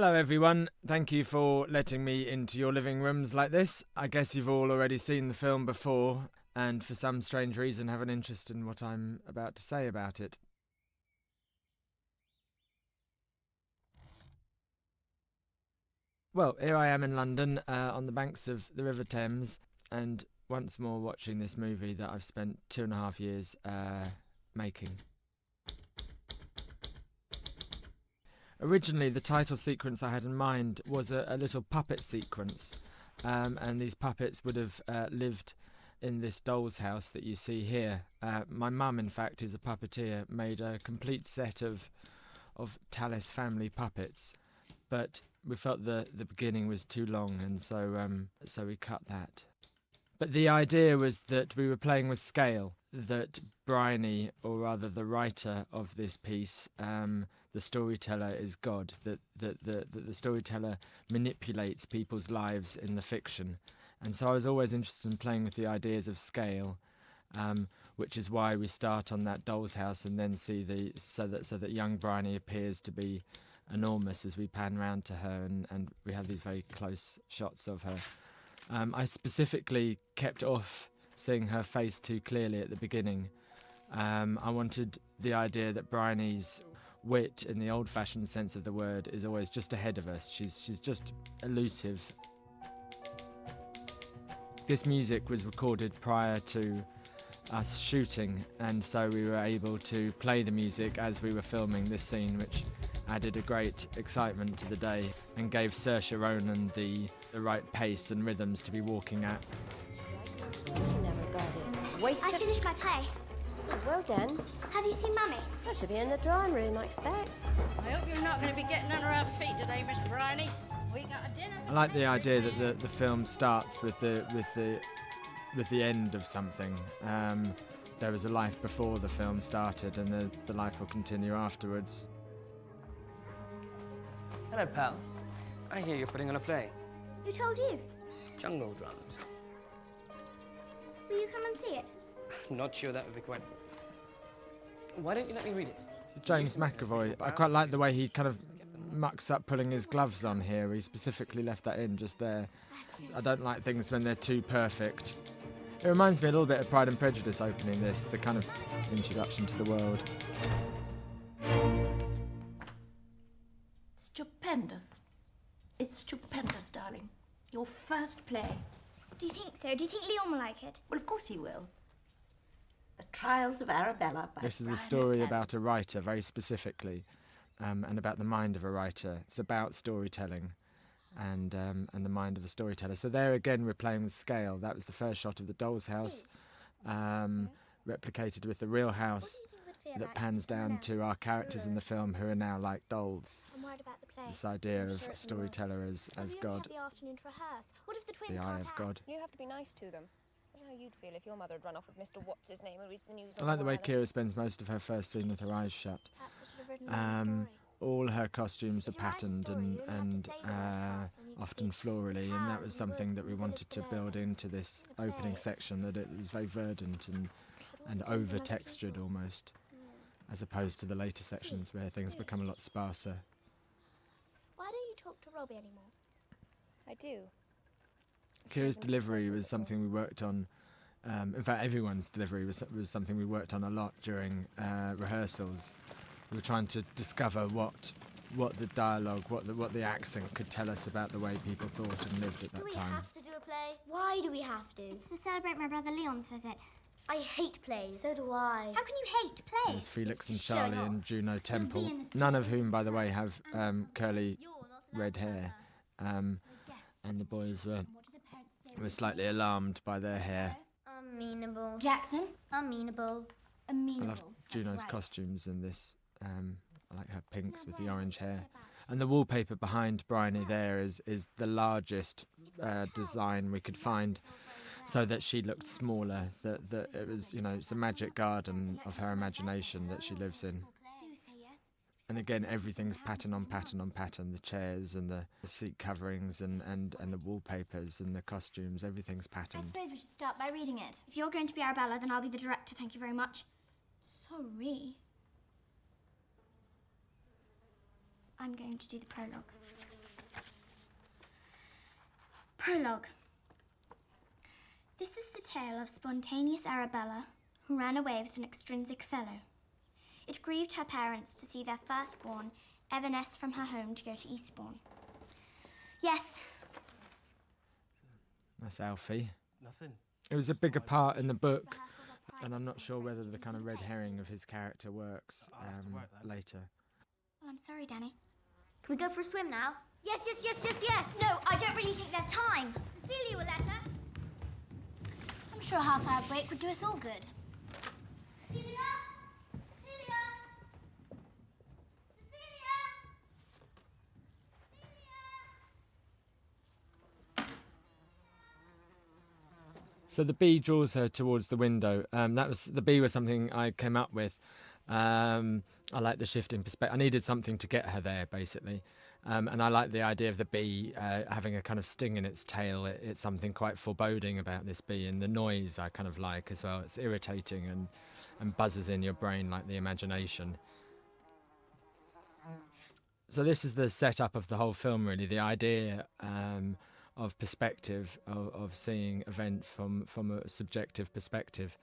Hello everyone, thank you for letting me into your living rooms like this. I guess you've all already seen the film before, and for some strange reason have an interest in what I'm about to say about it. Well, here I am in London, on the banks of the River Thames, and once more watching this movie that I've spent 2.5 years making. Originally, the title sequence I had in mind was a little puppet sequence, and these puppets would have lived in this doll's house that you see here. My mum, in fact, who's a puppeteer, made a complete set of Tallis family puppets, but we felt the beginning was too long, and so we cut that. But the idea was that we were playing with scale, that Briony, or rather the writer of this piece, the storyteller is God, that the storyteller manipulates people's lives in the fiction. And so I was always interested in playing with the ideas of scale, which is why we start on that doll's house and then see so that young Briony appears to be enormous as we pan round to her, and we have these very close shots of her. I specifically kept off seeing her face too clearly at the beginning. I wanted the idea that Briony's wit, in the old-fashioned sense of the word, is always just ahead of us. She's just elusive. This music was recorded prior to us shooting, and so we were able to play the music as we were filming this scene, which added a great excitement to the day and gave Saoirse Ronan the right pace and rhythms to be walking at. I finished my play. Oh, well done. Have you seen Mummy? I should be in the drawing room, I expect. I hope you're not going to be getting under our feet today, Miss Briony. We got a dinner. I like the idea that the film starts with the end of something. There was a life before the film started, and the life will continue afterwards. Hello, pal. I hear you're putting on a play. Who told you? Jungle dramas. Will you come and see it? I'm not sure that would be quite... Why don't you let me read it? So James McAvoy, I quite like the way he kind of mucks up putting his gloves on here. He specifically left that in just there. I don't like things when they're too perfect. It reminds me a little bit of Pride and Prejudice opening this, the kind of introduction to the world. Stupendous. It's stupendous, darling. Your first play. Do you think so? Do you think Leon will like it? Well, of course he will. The Trials of Arabella by This is a Briony story Tallis. about a writer, very specifically, and about the mind of a writer. It's about storytelling and the mind of a storyteller. So there again, we're playing with scale. That was the first shot of the doll's house, replicated with the real house that pans down to our characters in the film, who are now like dolls. I'm worried about the play. This idea of storyteller as God, the afternoon to rehearse. What if the twins the eye can't of God. You have to be nice to them. I don't know how you'd feel if your mother had run off with Mr. What's-his-name who reads the news I on like the way wireless. Keira spends most of her first scene with her eyes shut. Perhaps I should have written another story. All her costumes are If you write a patterned story, you don't have and to say the word house, and you can often see florally, and that was cows something and that we woods wanted and to village build below. into this The opening place. section, that it was very verdant and But all depends on other over-textured people. almost, as opposed to the later sections where things become a lot sparser. Why don't you talk to Robbie anymore? I do. Keira's delivery was something we worked on. In fact, everyone's delivery was something we worked on a lot during rehearsals. We were trying to discover what the dialogue, what the accent could tell us about the way people thought and lived at Do that we time. have to do a play? Why do we have to? It's to celebrate my brother Leon's visit. I hate plays. So do I. How can you hate plays? There's Felix and It's showing Charlie and off. Juno Temple, in this none of whom, by the way, have curly You're not allowed red to hair. have her. And the boys were What do the parents say? were slightly alarmed by their hair. Amenable. Jackson? Amenable. I Amenable. love That's Juno's right. costumes in this. I like her pinks with the orange hair. And the wallpaper behind Briony there is the largest design we could find, so that she looked smaller. That it was, it's a magic garden of her imagination that she lives in. Do say yes. And again, everything's pattern on pattern on pattern. The chairs and the seat coverings and the wallpapers and the costumes, everything's I patterned. suppose we should start by reading it. If you're going to be Arabella, then I'll be the director, thank you very much. Sorry. I'm going to do the prologue. Prologue. This is the tale of spontaneous Arabella, who ran away with an extrinsic fellow. It grieved her parents to see their firstborn evanesce from her home to go to Eastbourne. Yes. That's Alfie. Nothing. It was a bigger part in the book, and I'm not sure whether the kind of red herring of his character works later. Well, I'm sorry, Danny. Can we go for a swim now? Yes. No, I don't really think there's time. Cecilia will let us. I'm sure a half-hour break would do us all good. Cecilia! So the bee draws her towards the window. The bee was something I came up with. I like the shift in perspective. I needed something to get her there, basically. And I like the idea of the bee having a kind of sting in its tail. It's something quite foreboding about this bee, and the noise I kind of like as well. It's irritating and buzzes in your brain like the imagination. So this is the setup of the whole film, really. The idea of perspective, of seeing events from a subjective perspective,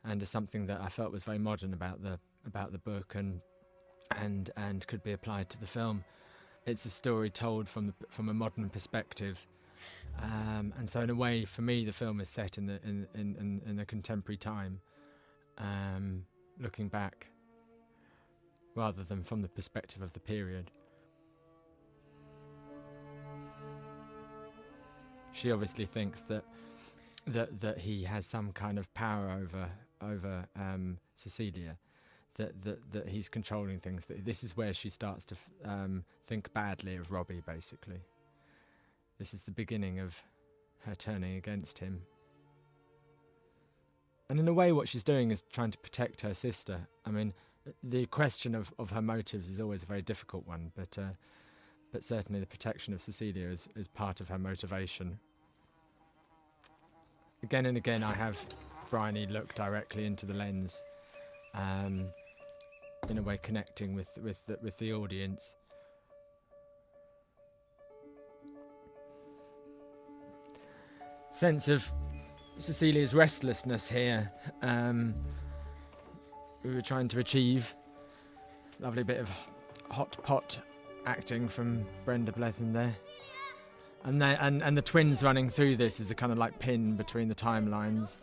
and is something that I felt was very modern about the book and could be applied to the film. It's a story told from a modern perspective, and so in a way, for me, the film is set in a contemporary time, looking back, rather than from the perspective of the period. She obviously thinks that he has some kind of power over Cecilia, that he's controlling things. That this is where she starts to think badly of Robbie, basically. This is the beginning of her turning against him. And in a way, what she's doing is trying to protect her sister. I mean, the question of her motives is always a very difficult one, but certainly the protection of Cecilia is part of her motivation. Again and again, I have Briony look directly into the lens, in a way connecting with the audience. Sense of Cecilia's restlessness here. We were trying to achieve. Lovely bit of hot pot acting from Brenda Blethyn there. And the twins running through this is a kind of like pin between the timelines.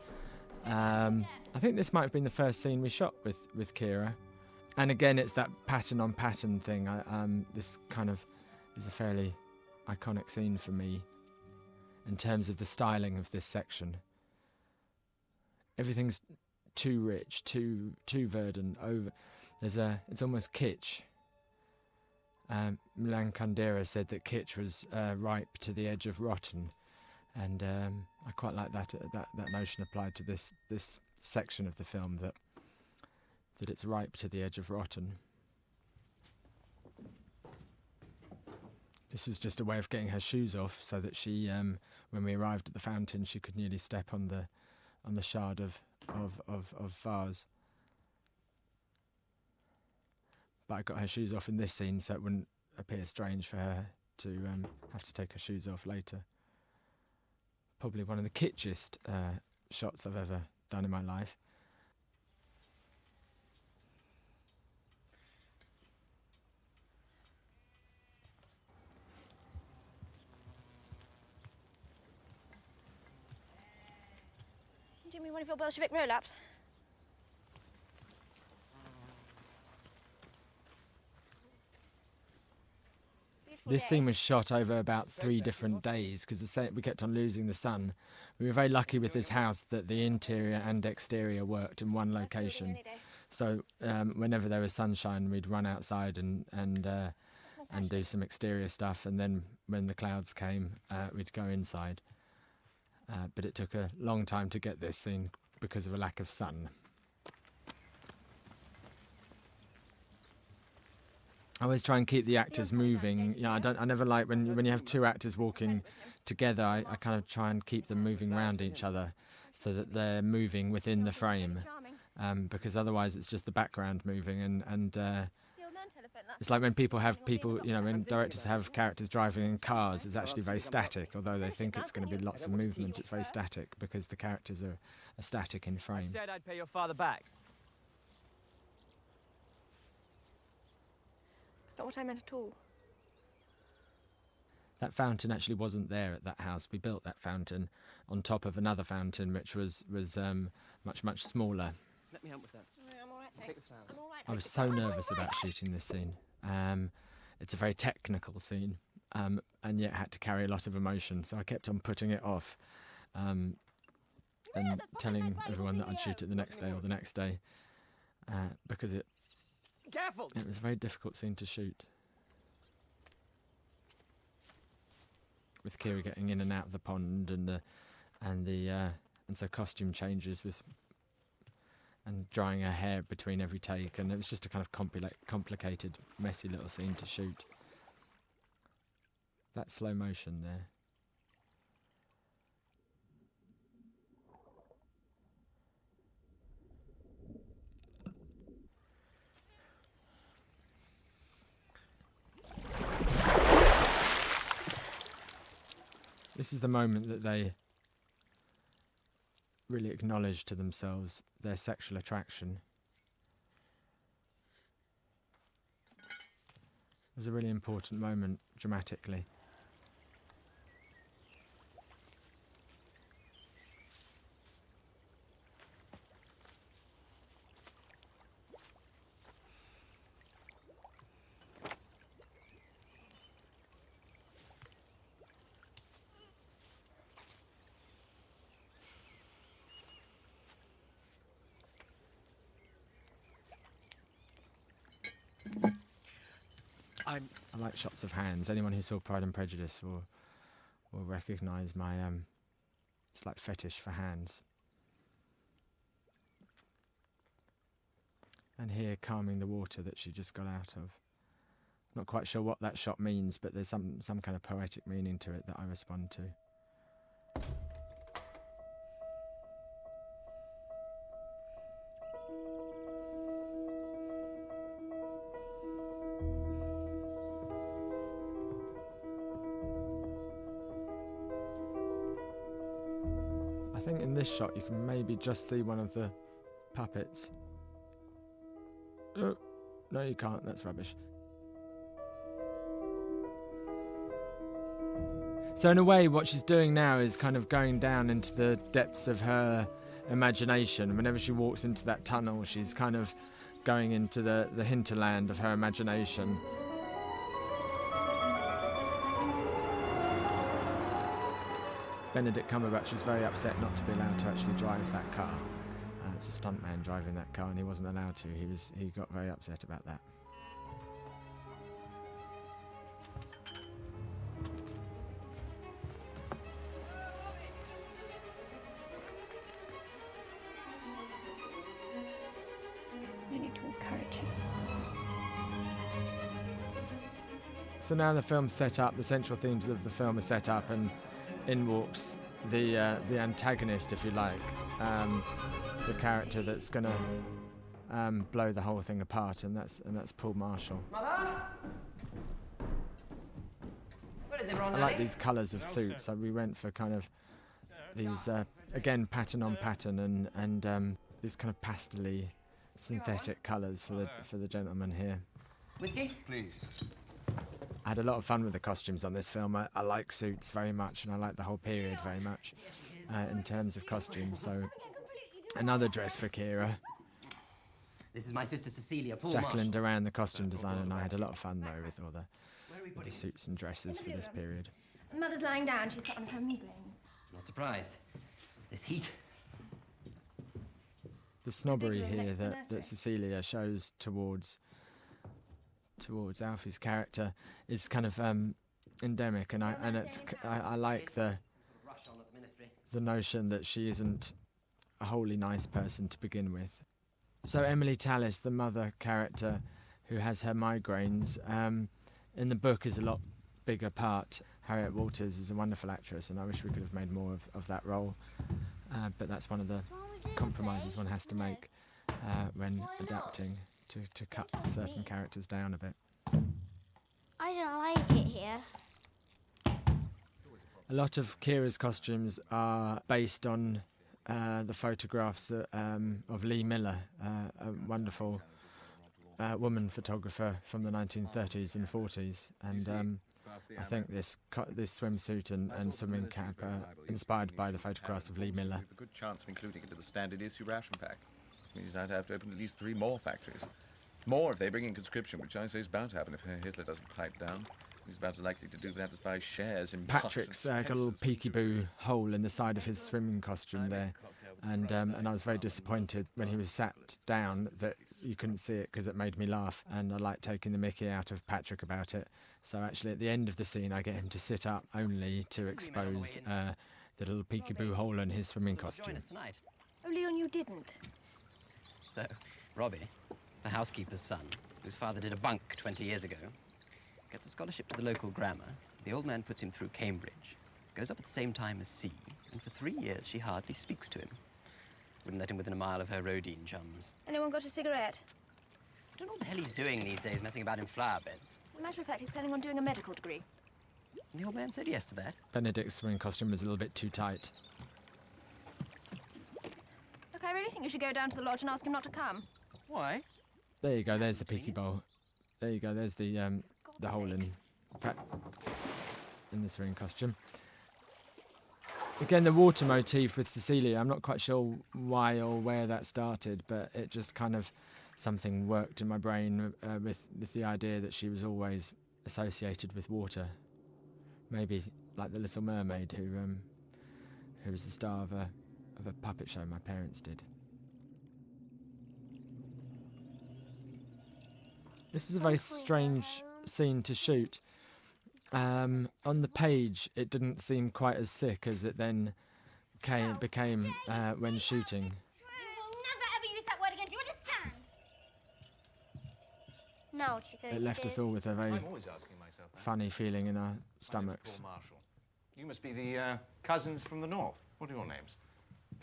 I think this might have been the first scene we shot with Keira. And again, it's that pattern on pattern thing. This kind of is a fairly iconic scene for me in terms of the styling of this section. Everything's too rich, too verdant, over. It's almost kitsch. Milan Kundera said that kitsch was ripe to the edge of rotten, and I quite like that notion applied to this section of the film, that it's ripe to the edge of rotten. This was just a way of getting her shoes off, so that she, when we arrived at the fountain, she could nearly step on the shard of vase. But I got her shoes off in this scene, so it wouldn't appear strange for her to have to take her shoes off later. Probably one of the kitschiest shots I've ever done in my life. Do you mean one of your Bolshevik roll-ups? This scene was shot over about 3 different days because we kept on losing the sun. We were very lucky with this house that the interior and exterior worked in one location. So whenever there was sunshine, we'd run outside and do some exterior stuff, and then when the clouds came, we'd go inside. But it took a long time to get this scene because of a lack of sun. I always try and keep the actors moving. Yeah, I never like when you have 2 actors walking together. I kind of try and keep them moving around each other so that they're moving within the frame, because otherwise it's just the background moving, and It's like when when directors have characters driving in cars, it's actually very static. Although they think it's going to be lots of movement, it's very static because the characters are static in frame. I said I'd pay your father back. That's not what I meant at all. That fountain actually wasn't there at that house. We built that fountain on top of another fountain, which was much smaller. Let me help with that. I'm all right, Take thanks. the flowers. I'm all right. I was so nervous about shooting this scene. It's a very technical scene, and yet had to carry a lot of emotion, so I kept on putting it off, and telling everyone that I'd shoot it the next day or the next day, because it was a very difficult scene to shoot. With Keira getting in and out of the pond and so costume changes and drying her hair between every take, and it was just a kind of complicated, messy little scene to shoot. That slow motion there. This is the moment that they really acknowledge to themselves their sexual attraction. It was a really important moment dramatically. I like shots of hands. Anyone who saw Pride and Prejudice will recognise my slight fetish for hands. And here, calming the water that she just got out of. Not quite sure what that shot means, but there's some kind of poetic meaning to it that I respond to. I think in this shot you can maybe just see one of the puppets. Oh, no you can't, that's rubbish. So in a way what she's doing now is kind of going down into the depths of her imagination. Whenever she walks into that tunnel she's kind of going into the hinterland of her imagination. Benedict Cumberbatch was very upset not to be allowed to actually drive that car. It's a stuntman driving that car and he wasn't allowed to. He got very upset about that. You need to encourage him. So now the film's set up, the central themes of the film are set up, and in walks the antagonist, if you like, the character that's going to blow the whole thing apart, and that's Paul Marshall. Mother? What is it, Ron? I like these colours of suits, so we went for kind of these, again, pattern on pattern, and these kind of pastel-y synthetic colours for the gentleman here. Whiskey? Please. I had a lot of fun with the costumes on this film. I like suits very much, and I like the whole period very much in terms of costumes. So another dress for Keira. This is my sister Cecilia. Jacqueline Duran, the costume designer, and I had a lot of fun though with all the suits and dresses for this period. Mother's lying down. She's got one of her migraines. Not surprised. This heat. The snobbery room here next to the that nursery. Cecilia shows towards Alfie's character is kind of endemic, and I like the notion that she isn't a wholly nice person to begin with. So Emily Tallis, the mother character who has her migraines, in the book is a lot bigger part. Harriet Walters is a wonderful actress, and I wish we could have made more of that role, but that's one of the compromises one has to make when adapting, to cut certain characters down a bit. I don't like it here. A lot of Keira's costumes are based on the photographs of Lee Miller, a wonderful woman photographer from the 1930s and 40s. And I think this swimsuit and swimming cap are inspired by the photographs of Lee Miller. A good chance of including it in the standard issue ration pack. Means I'd have to open at least 3 more factories. More if they bring in conscription, which I say is bound to happen if Hitler doesn't pipe down. He's about as likely to do that as buy shares in Patrick's got a little peekaboo hole in the side of his swimming costume there, and I was very disappointed when he was sat down that you couldn't see it because it made me laugh, and I like taking the mickey out of Patrick about it. So actually at the end of the scene I get him to sit up only to expose the little peekaboo hole in his swimming costume. Join us tonight. Oh, Leon, you didn't. So, Robbie, the housekeeper's son, whose father did a bunk 20 years ago, gets a scholarship to the local grammar. The old man puts him through Cambridge, goes up at the same time as C, and for 3 years she hardly speaks to him. Wouldn't let him within a mile of her Rodine chums. Anyone got a cigarette? I don't know what the hell he's doing these days, messing about in flower beds. As a matter of fact, he's planning on doing a medical degree. And the old man said yes to that. Benedict's swimming costume was a little bit too tight. Look, I really think you should go down to the lodge and ask him not to come. Why? There you go, there's the peeky bowl. There you go, there's the hole in the swimming costume. Again, the water motif with Cecilia, I'm not quite sure why or where that started, but it just kind of, something worked in my brain with the idea that she was always associated with water. Maybe like the Little Mermaid, who was the star of a puppet show my parents did. This is a very strange scene to shoot. On the page, it didn't seem quite as sick as it then became when shooting. You will never ever use that word again, do you understand? No, Chico. It left us all with a very I'm always asking myself that. funny feeling in our My name's stomachs. Paul Marshall. You must be the cousins from the north. What are your names?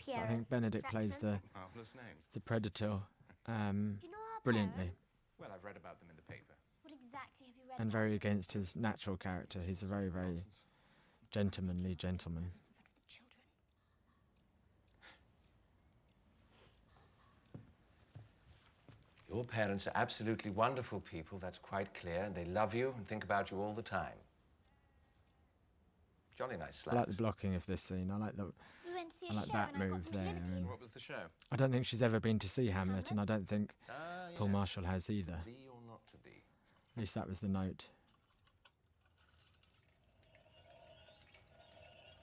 I think Benedict plays the Marvelous names. predator You know our brilliantly, parents? Well, I've read about them in the paper. What exactly have you read? and about very them? against his natural character. He's a very, very gentlemanly gentleman. In front of the children. Your parents are absolutely wonderful people, that's quite clear, and they love you and think about you all the time. Jolly nice I like slaps. the blocking of this scene. I like We went to see a I like show that and I got move them there. liberties. And What was the show? I don't think she's ever been to see Hamlet, and I don't think Paul Yes. Marshall has either. Be or not to be. At least that was the note.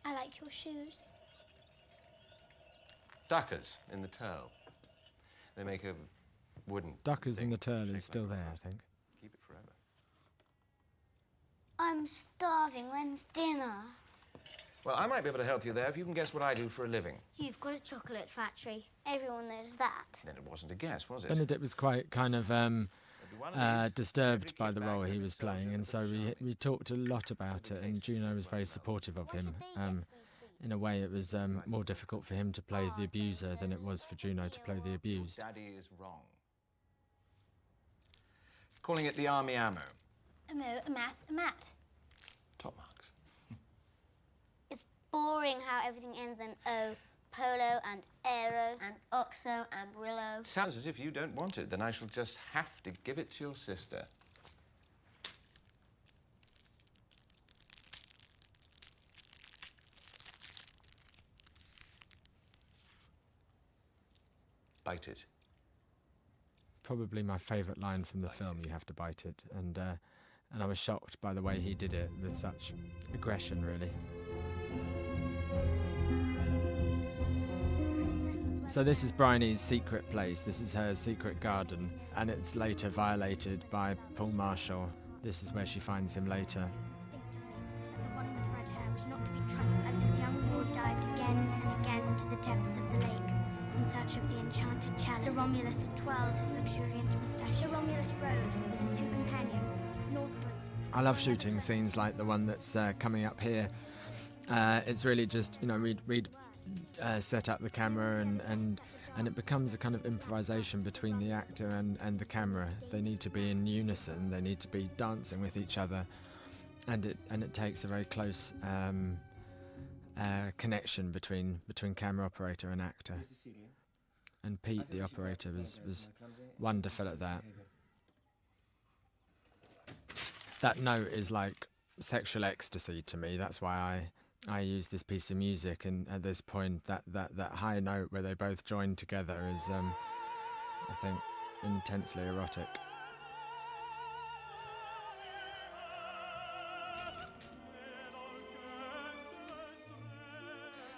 I like your shoes. Duckers in the Turl. They make a wooden Duckers in thing, the Turl shaped is still like a there, I vase. think. Keep it forever. I'm starving. When's dinner? Well, I might be able to help you there if you can guess what I do for a living. You've got a chocolate factory. Everyone knows that. Then it wasn't a guess, was it? Benedict was quite kind of There'll be one of these. disturbed by the kickback role he every was soldier playing, and so we talked a lot about it, and Juno was very supportive of him. In a way, it was more difficult for him to play the abuser than it was for Juno to play the abused. Daddy is wrong. Calling it the army ammo. A mo, a mass, a mat. Top marks. It's boring how everything ends in O. Polo and aero and oxo and brillo. Sounds as if you don't want it. Then I shall just have to give it to your sister. Bite it. Probably my favourite line from the film, "You have to bite it," and I was shocked by the way he did it with such aggression, really. So this is Briony's secret place. This is her secret garden, and it's later violated by Paul Marshall. This is where she finds him later. Instinctively, at the bottom of his red hair was not to be trusted as his young lord dived again and again into the depths of the lake in search of the enchanted chalice. Sir Romulus twirled his luxuriant moustache. Sir Romulus rode with his two companions northwards. I love shooting scenes like the one that's coming up here. It's really just, we'd set up the camera and and it becomes a kind of improvisation between the actor and the camera. They need to be in unison, they need to be dancing with each other, and it takes a very close connection between camera operator and actor. And Pete, the operator, was wonderful at that. That note is like sexual ecstasy to me. That's why I use this piece of music, and at this point that high note where they both join together is I think intensely erotic.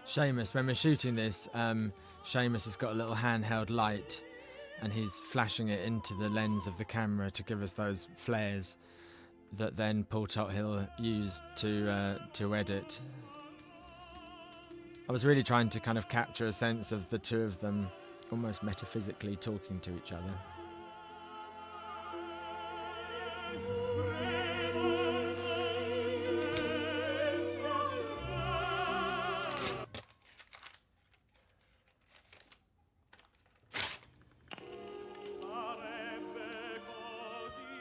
Seamus, when we're shooting this, Seamus has got a little handheld light and he's flashing it into the lens of the camera to give us those flares that then Paul Tothill used to edit. I was really trying to kind of capture a sense of the two of them almost metaphysically talking to each other.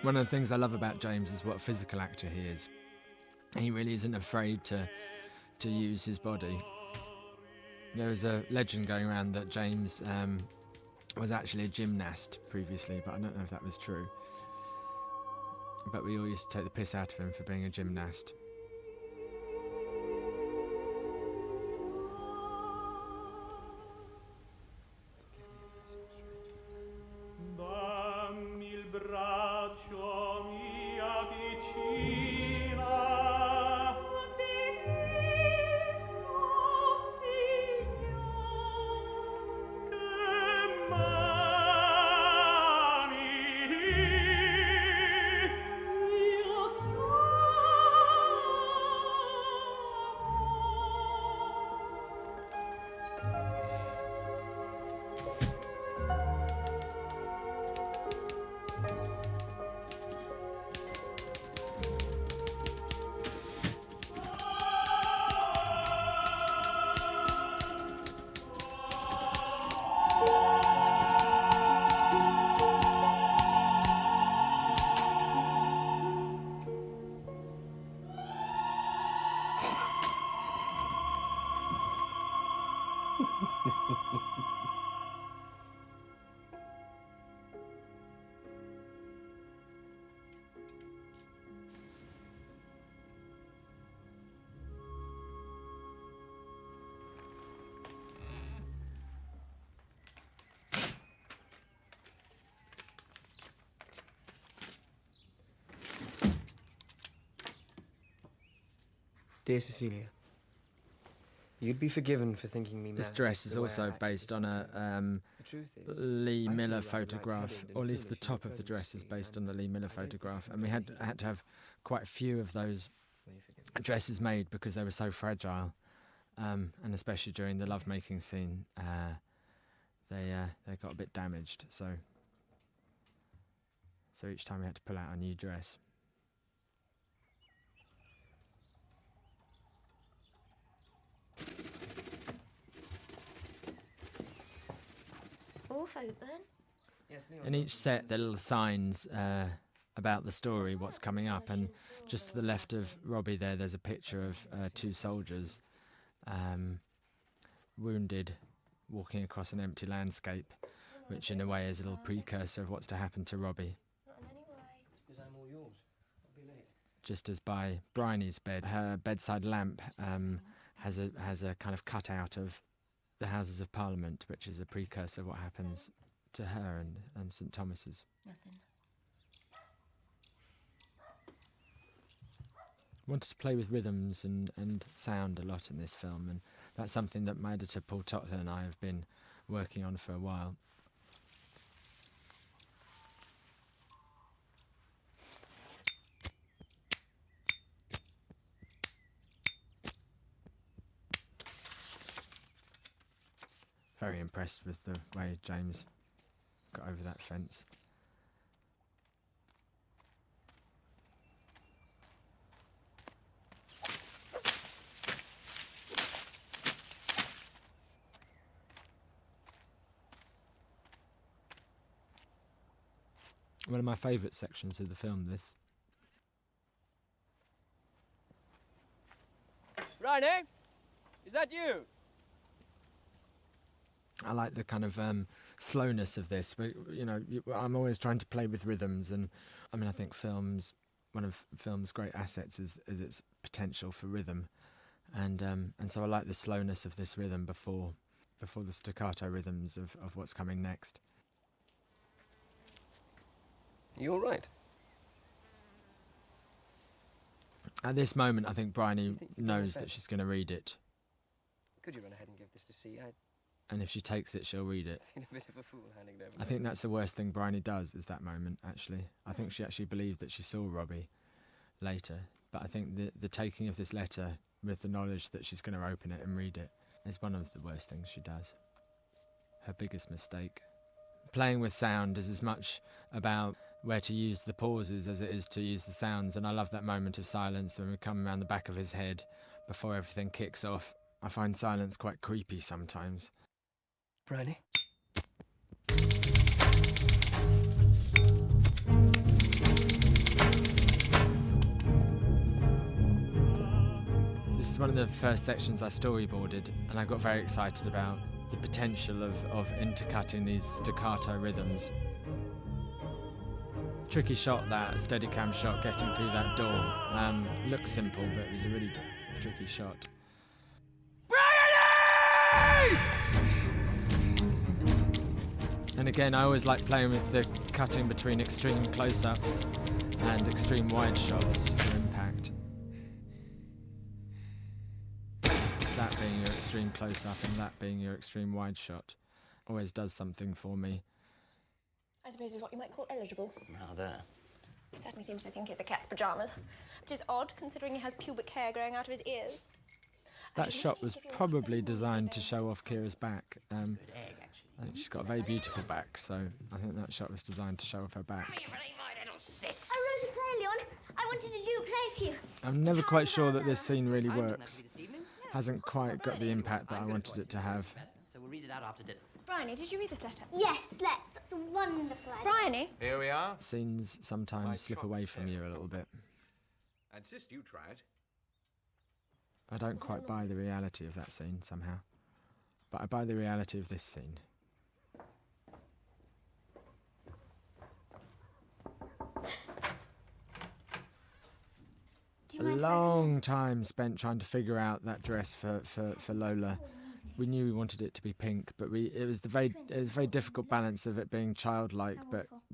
One of the things I love about James is what a physical actor he is. He really isn't afraid to use his body. There is a legend going around that James was actually a gymnast previously, but I don't know if that was true. But we all used to take the piss out of him for being a gymnast. Dear Cecilia, you'd be forgiven for thinking me mad. This dress is also based on a Lee Miller photograph, or at least the top of the dress is based on a Lee Miller photograph, and we had to have quite a few of those dresses made because they were so fragile, and especially during the lovemaking scene, they got a bit damaged. So each time we had to pull out a new dress. Off open. In each set, there are little signs about the story, what's coming up, and just to the left of Robbie there's a picture of two soldiers wounded, walking across an empty landscape, which in a way is a little precursor of what's to happen to Robbie. Because I'm all yours. I'll be late. Just as by Briony's bed, her bedside lamp has a kind of cutout of the Houses of Parliament, which is a precursor of what happens to her and St Thomas's. Nothing. Wanted to play with rhythms and sound a lot in this film, and that's something that my editor Paul Totler and I have been working on for a while. Very impressed with the way James got over that fence. One of my favourite sections of the film, this. Briony, is that you? I like the kind of slowness of this. But, I'm always trying to play with rhythms, and I think one of film's great assets is its potential for rhythm, and so I like the slowness of this rhythm before the staccato rhythms of what's coming next. You all right? At this moment, I think Briony knows that she's going to read it, Could you run ahead and give this to C? and if she takes it, she'll read it. I'd been a bit of a fool handing it over. I think that's the worst thing Briony does, is that moment, actually. I think she actually believed that she saw Robbie later, but I think the taking of this letter with the knowledge that she's going to open it and read it is one of the worst things she does. Her biggest mistake. Playing with sound is as much about where to use the pauses as it is to use the sounds, and I love that moment of silence when we come around the back of his head before everything kicks off. I find silence quite creepy sometimes. Briony? This is one of the first sections I storyboarded, and I got very excited about the potential of intercutting these staccato rhythms. Tricky shot, that Steadicam shot getting through that door. Looks simple, but it was a really tricky shot. Briony! And again, I always like playing with the cutting between extreme close-ups and extreme wide shots for impact. That being your extreme close-up and that being your extreme wide shot always does something for me. I suppose is what you might call eligible. Rather. He certainly seems to think he's the cat's pyjamas, which is odd considering he has pubic hair growing out of his ears. That shot was probably designed to show off Keira's back. I think she's got a very beautiful back, so I think that shot was designed to show off her back. I wrote a play, Leon. I wanted to do a play for you. I'm never quite sure that this scene really works. Hasn't quite got the impact that I wanted it to have. So we'll read it out after dinner. Briony, did you read this letter? Yes, let's. That's a wonderful idea. Briony? Here we are. Scenes sometimes slip away from you a little bit. I insist you try it. I don't quite buy the reality of that scene somehow. But I buy the reality of this scene. A long time spent trying to figure out that dress for Lola. We knew we wanted it to be pink, but it was a very difficult balance of it being childlike,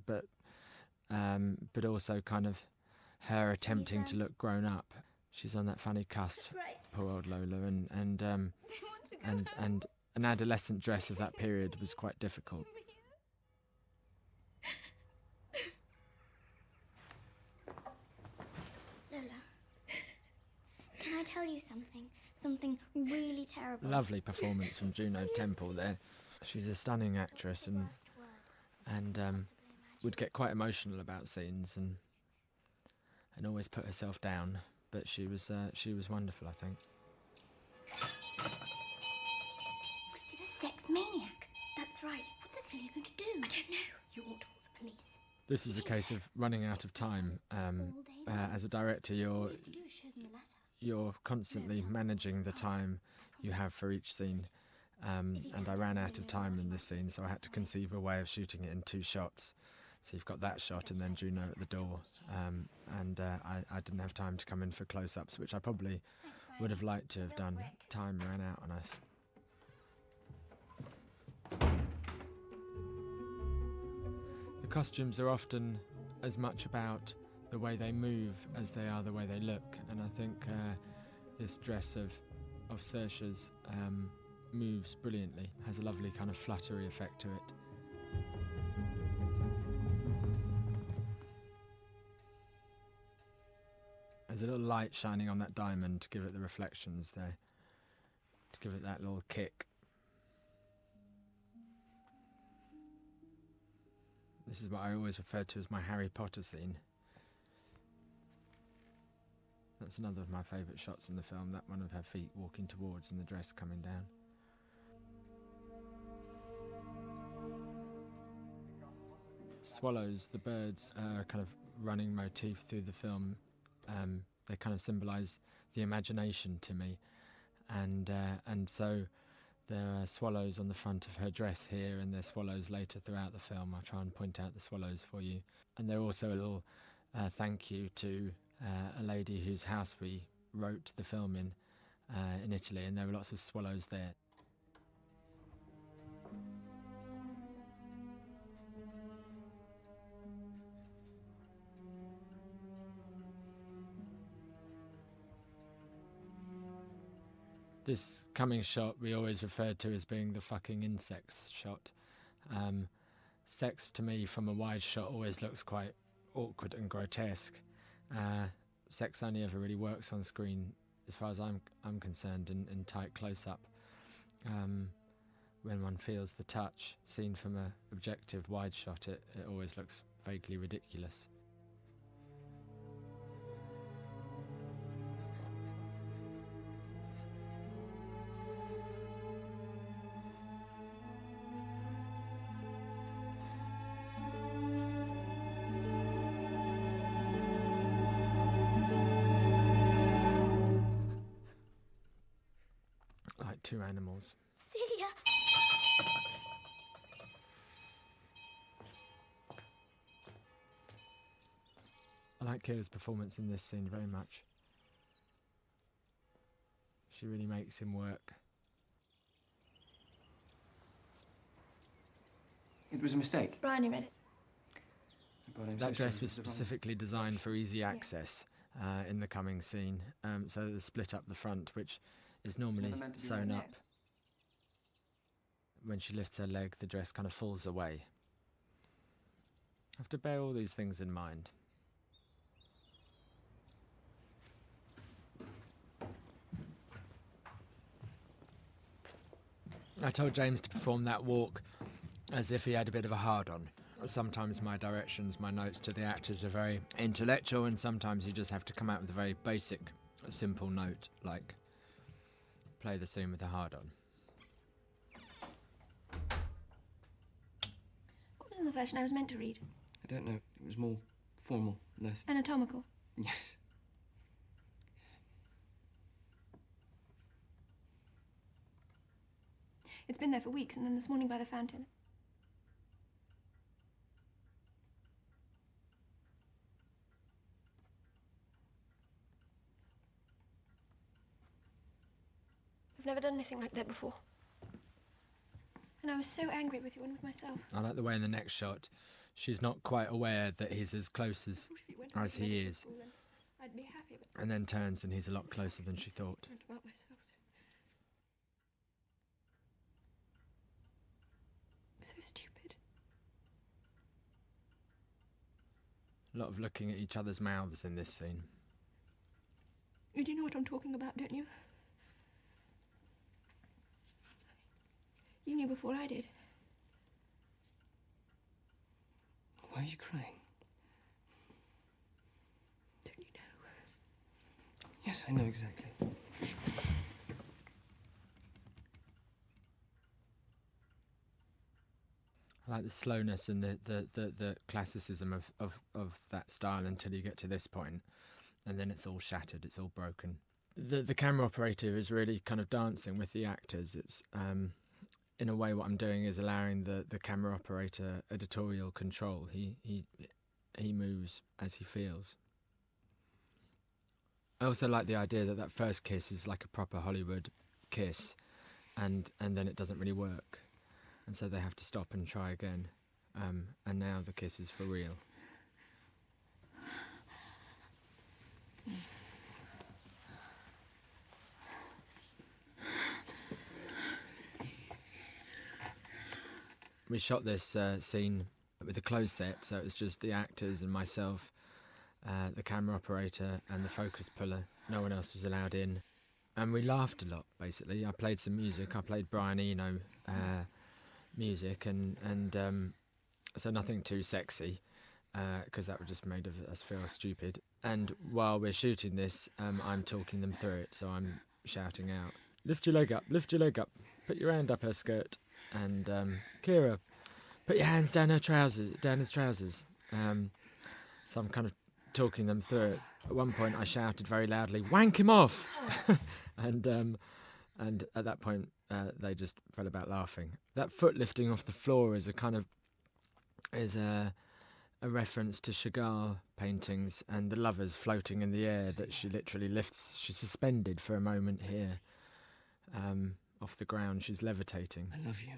but also kind of her attempting to look grown up. She's on that funny cusp, poor old Lola, and an adolescent dress of that period was quite difficult. Lola, can I tell you something? Something really terrible. Lovely performance from Juno Temple there. She's a stunning actress and would get quite emotional about scenes and always put herself down. But she was wonderful, I think. He's a sex maniac. That's right. What's Cecilia going to do? I don't know. You ought to call the police. This is a case of running out of time. As a director, you're constantly managing the time you have for each scene. And I ran out of time in this scene, so I had to conceive a way of shooting it in 2 shots. So you've got that shot and then Juno at the door. I didn't have time to come in for close-ups, which I probably would have liked to have done. Time ran out on us. The costumes are often as much about the way they move as they are the way they look, and I think this dress of Saoirse's moves brilliantly, has a lovely kind of fluttery effect to it. There's a little light shining on that diamond to give it the reflections there, to give it that little kick. This is what I always referred to as my Harry Potter scene. That's another of my favourite shots in the film, that one of her feet walking towards and the dress coming down. swallows, the birds, are a kind of running motif through the film. They kind of symbolise the imagination to me, and so there are swallows on the front of her dress here, and there's swallows later throughout the film. I'll try and point out the swallows for you. And they're also a little thank you to a lady whose house we wrote the film in Italy, and there were lots of swallows there. This coming shot we always referred to as being the fucking insects shot. Sex to me from a wide shot always looks quite awkward and grotesque. Sex only ever really works on screen, as far as I'm concerned, in tight close-up. When one feels the touch, seen from an objective wide shot, it always looks vaguely ridiculous. Like two animals. Celia! I like Keira's performance in this scene very much. She really makes him work. It was a mistake. Briony read it. But I'm That so dress sorry, was Mr. Ronan. specifically designed for easy access in the coming scene, so they split up the front, which is normally never meant to be sewn like up. When she lifts her leg, the dress kind of falls away. I have to bear all these things in mind. I told James to perform that walk as if he had a bit of a hard-on. Sometimes my directions, my notes to the actors are very intellectual, and sometimes you just have to come out with a very basic, simple note, like play the scene with a hard-on. What was in the version I was meant to read? I don't know. It was more formal, less... Anatomical. Yes. It's been there for weeks, and then this morning by the fountain. I've never done anything like that before. And I was so angry with you and with myself. I like the way in the next shot, she's not quite aware that he's as close as he is, I'd be happy, but and then turns and he's a lot closer than she thought. I learned about myself so stupid. A lot of looking at each other's mouths in this scene. You do know what I'm talking about, don't you? You knew before I did. Why are you crying? Don't you know? Yes, I know exactly. I like the slowness and the classicism of that style until you get to this point, and then it's all shattered, it's all broken. The camera operator is really kind of dancing with the actors. It's in a way what I'm doing is allowing the camera operator editorial control. He moves as he feels. I also like the idea that first kiss is like a proper Hollywood kiss, and then it doesn't really work. And so they have to stop and try again. And now the kiss is for real. We shot this scene with a closed set, so it was just the actors and myself, the camera operator and the focus puller. No one else was allowed in. And we laughed a lot, basically. I played some music. I played Briony music, and so nothing too sexy, because that would just made us feel stupid. And while we're shooting this, I'm talking them through it, so I'm shouting out, lift your leg up, put your hand up her skirt. And Keira put your hands down his trousers. So I'm kind of talking them through it. At one point, I shouted very loudly, "Wank him off!" and at that point, they just fell about laughing. That foot lifting off the floor is a reference to Chagall paintings and the lovers floating in the air that she literally lifts. She's suspended for a moment here, off the ground. She's levitating. I love you.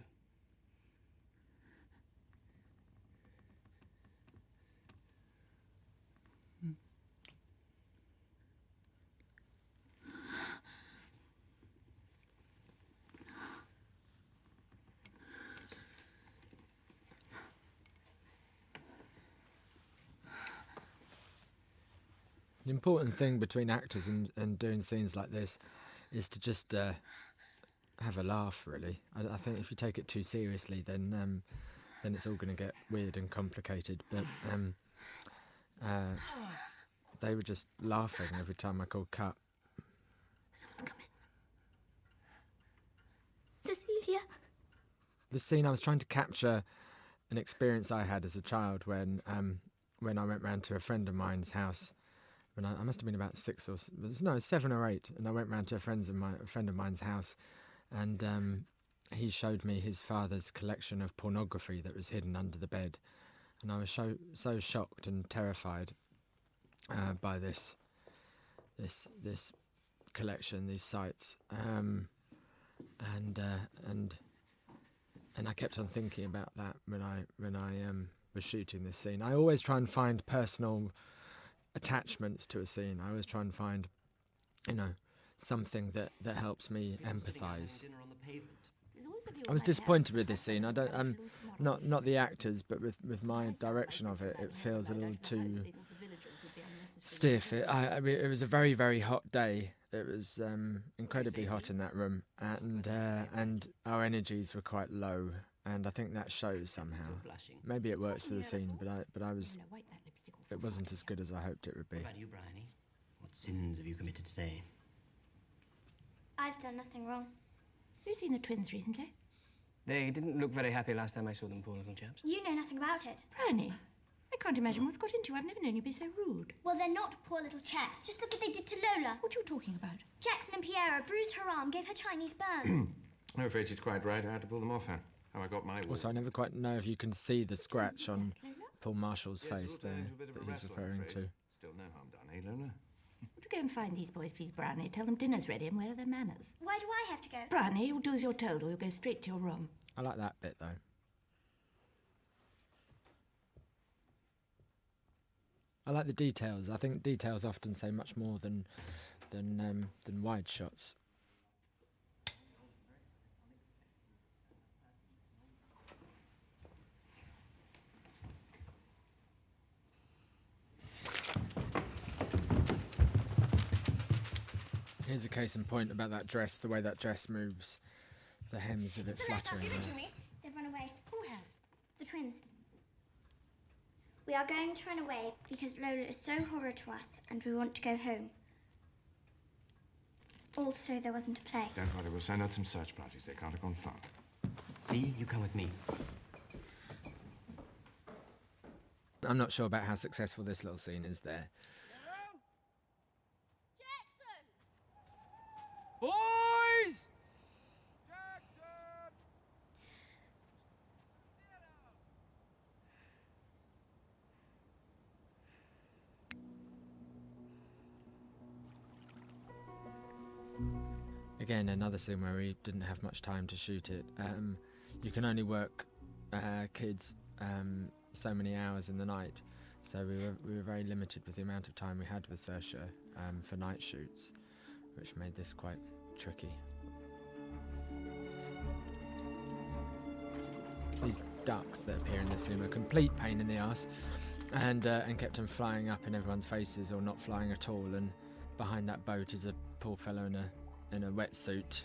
The important thing between actors and doing scenes like this is to just have a laugh, really. I think if you take it too seriously, then it's all going to get weird and complicated. But they were just laughing every time I called cut. Someone's coming. Cecilia. The scene, I was trying to capture an experience I had as a child when I went round to a friend of mine's house. When I must have been about 7 or 8, and I went round to a friend of mine's house, and he showed me his father's collection of pornography that was hidden under the bed, and I was so shocked and terrified by this collection, these sites, and I kept on thinking about that when I was shooting this scene. I always try and find personal attachments to a scene. I always try and find, something that helps me empathise. I was disappointed with this scene. Not the actors, but with my direction of it. It feels a little too stiff. It was a very, very hot day. It was incredibly hot in that room, and our energies were quite low. And I think that shows somehow. Maybe it works for the scene, but it wasn't as good as I hoped it would be. What about you, Briony? What sins have you committed today? I've done nothing wrong. Have you seen the twins recently? They didn't look very happy last time I saw them, poor little chaps. You know nothing about it. Briony, I can't imagine what's got into you. I've never known you be so rude. Well, they're not poor little chaps. Just look what they did to Lola. What are you talking about? Jackson and Piera bruised her arm, gave her Chinese burns. I'm afraid she's quite right. I had to pull them off her. How I got my wool. Also, I never quite know if you can see the scratch on Paul Marshall's face there that he's referring to. Still no harm done, eh, Lola? Would you go and find these boys, please, Briony? Tell them dinner's ready and where are their manners? Why do I have to go? Briony, you'll do as you're told or you'll go straight to your room. I like that bit, though. I like the details. I think details often say much more than wide shots. Here's a case in point about that dress, the way that dress moves, the hems of it fluttering. Give it to me. They've run away. Who has? The twins. We are going to run away because Lola is so horrid to us and we want to go home. Also, there wasn't a play. Don't worry, we'll send out some search parties. They can't have gone far. See, you come with me. I'm not sure about how successful this little scene is there. Boys! Again, another scene where we didn't have much time to shoot it. You can only work kids so many hours in the night, so we were very limited with the amount of time we had with Saoirse for night shoots, which made this quite tricky. These ducks that appear in this scene are a complete pain in the arse, and kept on flying up in everyone's faces or not flying at all. And behind that boat is a poor fellow in a wetsuit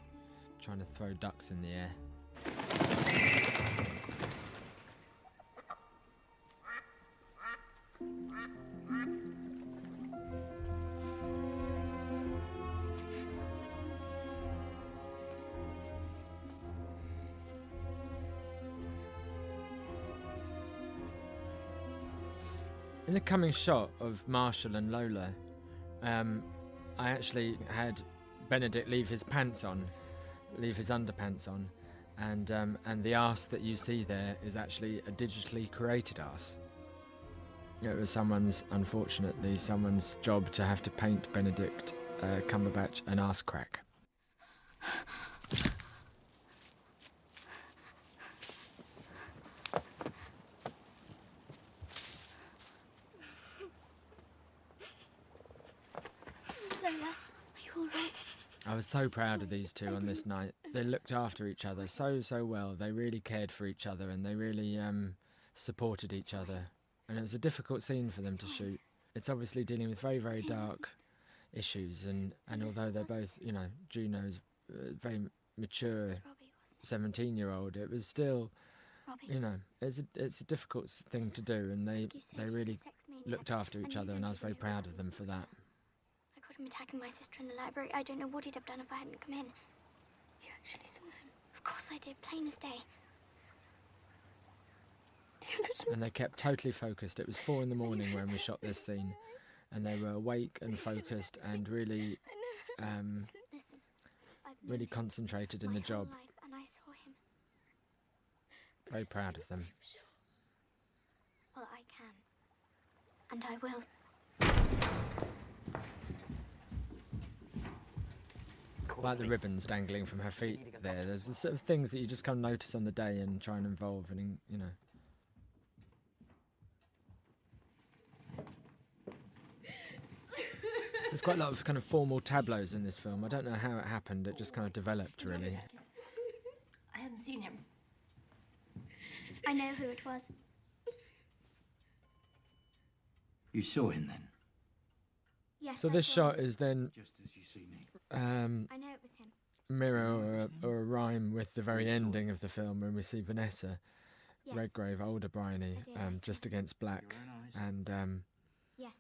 trying to throw ducks in the air. In the coming shot of Marshall and Lola, I actually had Benedict leave his underpants on, and the arse that you see there is actually a digitally created arse. It was unfortunately someone's job to have to paint Benedict Cumberbatch an arse crack. I was so proud of these two on this night. They looked after each other so well. They really cared for each other, and they really supported each other. And it was a difficult scene for them to shoot. It's obviously dealing with very, very dark issues, and although they're both, Juno's a very mature 17-year-old, it was still, it's a difficult thing to do, and they really looked after each other, and I was very proud of them for that. I caught him attacking my sister in the library. I don't know what he'd have done if I hadn't come in. You actually saw him? Of course I did, plain as day. And they kept totally focused. It was 4 a.m. when we shot this scene, and they were awake and focused and really, really concentrated in the job. And I saw him. Very proud of them. Well, I can. And I will. Like the ribbons dangling from her feet there. There's the sort of things that you just kind of notice on the day and try and involve, and There's quite a lot of kind of formal tableaus in this film. I don't know how it happened. It just kind of developed, really. I haven't seen him. I know who it was. You saw him then? Yes. So this shot is then Just as you see me. I know it was him. Mirror or a rhyme with the very ending of the film when we see Vanessa Redgrave, older Briony, just against black, and Yes.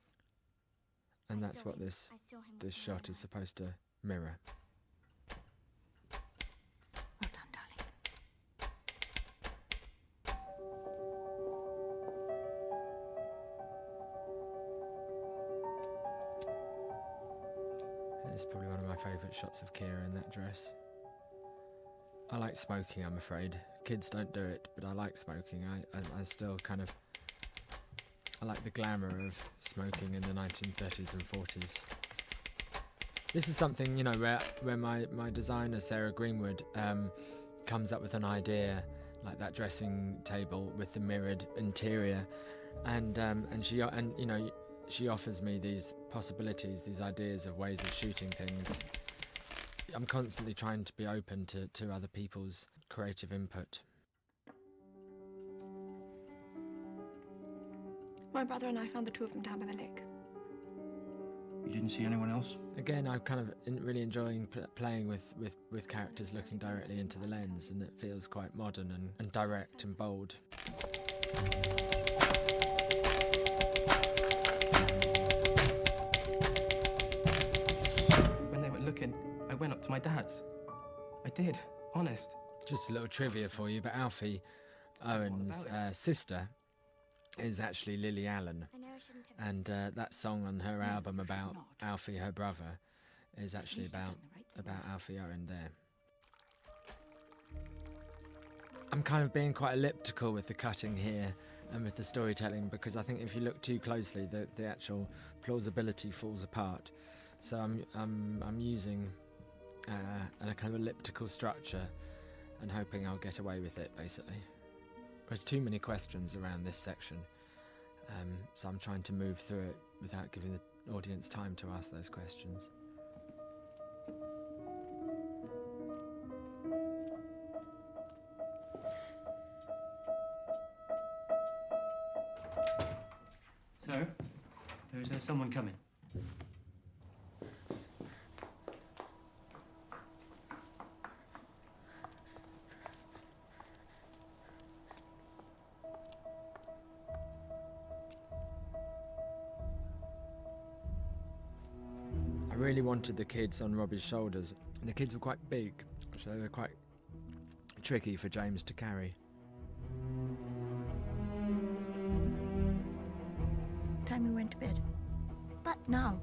and that's what this shot is supposed to mirror. Well done, darling. It's probably one of my favourite shots of Keira in that dress. I like smoking, I'm afraid. Kids don't do it, but I like smoking. I still kind of... I like the glamour of smoking in the 1930s and 40s. This is something, where my designer, Sarah Greenwood, comes up with an idea, like that dressing table with the mirrored interior, and she offers me these possibilities, these ideas of ways of shooting things. I'm constantly trying to be open to other people's creative input. My brother and I found the two of them down by the lake. You didn't see anyone else? Again, I'm kind of really enjoying playing with characters looking directly into the lens, and it feels quite modern and direct and bold. When they were looking, I went up to my dad's. I did, honest. Just a little trivia for you, but Alfie Owen's sister is actually Lily Allen, and that song on her album about Alfie, her brother, is actually about Alfie Owen there. I'm kind of being quite elliptical with the cutting here and with the storytelling, because I think if you look too closely, the actual plausibility falls apart. So I'm using a kind of elliptical structure and hoping I'll get away with it, basically. There's too many questions around this section, so I'm trying to move through it without giving the audience time to ask those questions. So, there is someone coming. I really wanted the kids on Robbie's shoulders. The kids were quite big, so they were quite tricky for James to carry. time we went to bed. But Now.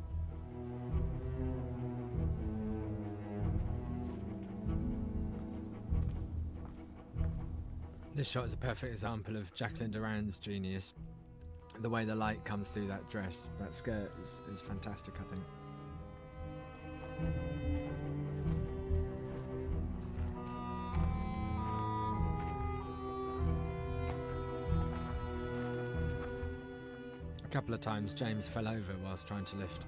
This shot is a perfect example of Jacqueline Duran's genius. The way the light comes through that dress, that skirt is fantastic, I think. A couple of times James fell over whilst trying to lift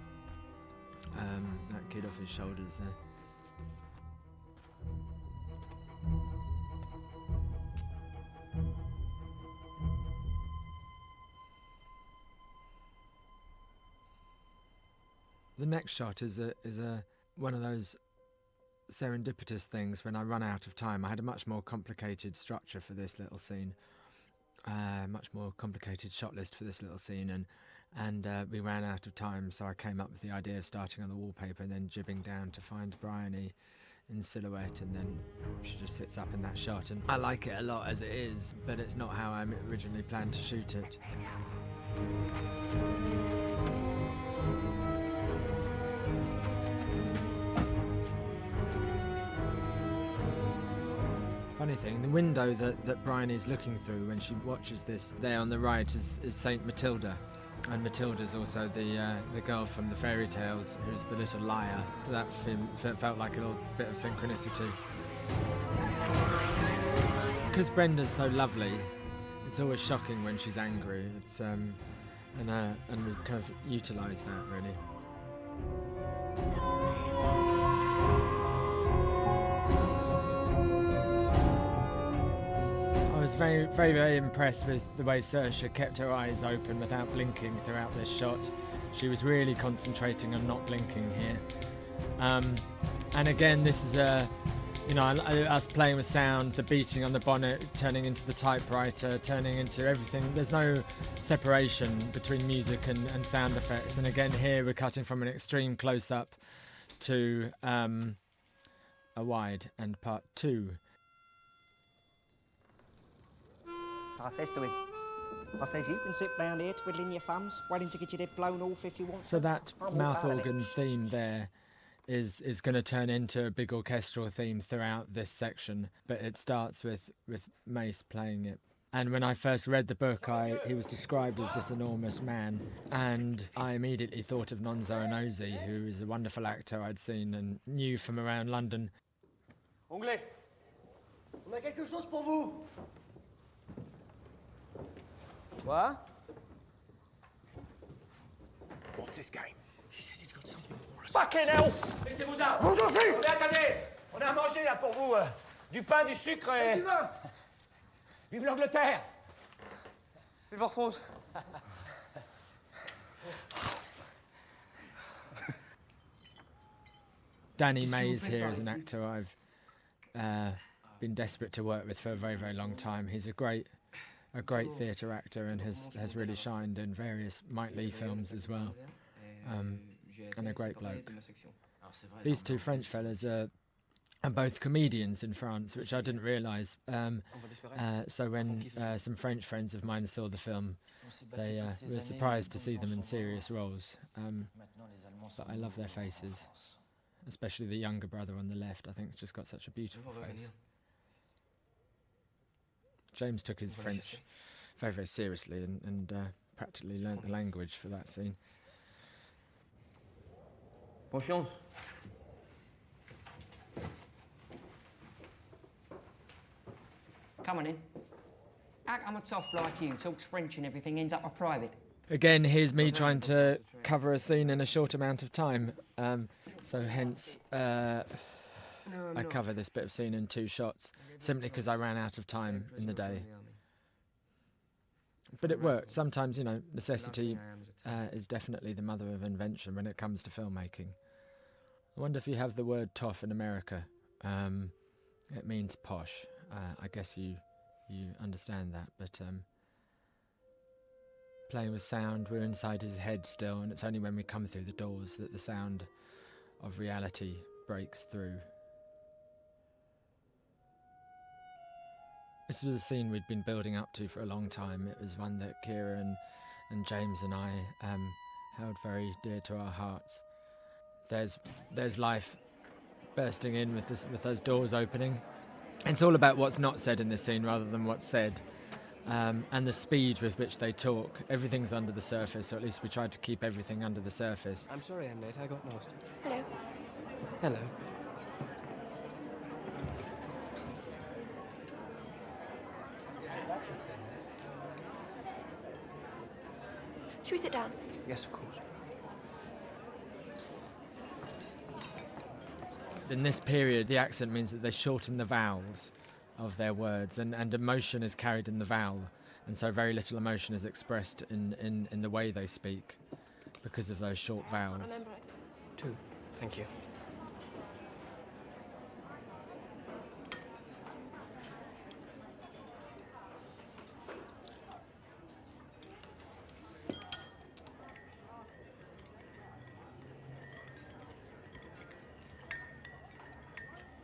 that kid off his shoulders there. The next shot is one of those serendipitous things when I run out of time. I had a much more complicated structure for this little scene, much more complicated shot list for this little scene, and we ran out of time, so I came up with the idea of starting on the wallpaper and then jibbing down to find Briony in silhouette, and then she just sits up in that shot. And I like it a lot as it is, but it's not how I originally planned to shoot it. Funny thing, the window that Briony is looking through when she watches this there on the right is Saint Matilda, and Matilda's also the girl from the fairy tales who's the little liar, so that felt like a little bit of synchronicity. Because Brenda's so lovely, it's always shocking when she's angry. It's and we kind of utilise that really. I was very, very, very impressed with the way Saoirse kept her eyes open without blinking throughout this shot. She was really concentrating on not blinking here. And again, this is us playing with sound, the beating on the bonnet, turning into the typewriter, turning into everything. There's no separation between music and sound effects. And again, here we're cutting from an extreme close-up to a wide and part 2. I says to him, I says, you can sit down here twiddling your thumbs, waiting to get your head blown off if you want. So that mouth organ theme there is going to turn into a big orchestral theme throughout this section, but it starts with Mace playing it. And when I first read the book, he was described as this enormous man, and I immediately thought of Nonzo Anozie, who is a wonderful actor I'd seen and knew from around London. Anglais, on a quelque chose pour vous. What? What's this game? He says he's got something for us. Fucking hell! Laissez-vous à! Vous aussi! Attendez! On a à manger là pour vous. Du pain, du sucre et... Du vin! Vive l'Angleterre! Vive en France! Danny Mays here is an actor I've been desperate to work with for a very, very long time. He's a great theatre actor and has really shined in various Mike Leigh films as well, and a great bloke. These two French fellas are both comedians in France, which I didn't realise. So when some French friends of mine saw the film, they were surprised to see them in serious roles. But I love their faces, especially the younger brother on the left. I think it's just got such a beautiful face. James took his French very, very seriously and practically learnt the language for that scene. Bonne chance. Come on in. How come a toff like you talks French and everything ends up a private? Again, here's me trying to cover a scene in a short amount of time. So hence, I cover this bit of scene in 2 shots, simply because I ran out of time in the day. But it worked. Sometimes, necessity is definitely the mother of invention when it comes to filmmaking. I wonder if you have the word toff in America. It means posh. I guess you understand that, but playing with sound, we're inside his head still, and it's only when we come through the doors that the sound of reality breaks through. This was a scene we'd been building up to for a long time. It was one that Keira and James and I held very dear to our hearts. There's life bursting in with those doors opening. It's all about what's not said in this scene rather than what's said, and the speed with which they talk. Everything's under the surface, or at least we tried to keep everything under the surface. I'm sorry I'm late. I got lost. Hello. Hello. Should we sit down? Yes, of course. In this period, the accent means that they shorten the vowels of their words, and emotion is carried in the vowel, and so very little emotion is expressed in the way they speak because of those short vowels. Remember it. Two. Thank you.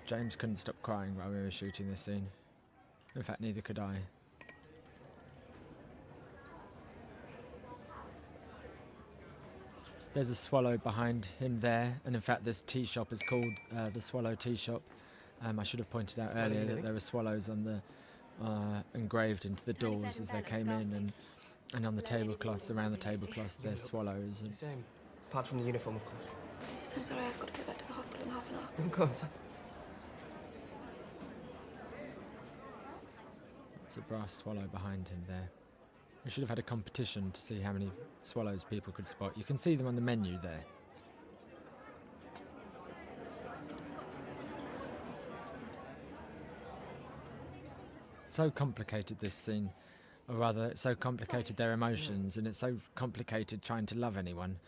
James couldn't stop crying while we were shooting this scene. In fact, neither could I. There's a swallow behind him there, and in fact this tea shop is called the Swallow Tea Shop. I should have pointed out earlier that there were swallows on the engraved into the doors as they came in, and on the tablecloths, around the tablecloths, there's swallows. The same, apart from the uniform, of course. So sorry, I've got to go back to the hospital in half an hour. Oh, God. There's a brass swallow behind him there. We should have had a competition to see how many swallows people could spot. You can see them on the menu there. So complicated, this scene, or rather, it's so complicated their emotions, and it's so complicated trying to love anyone,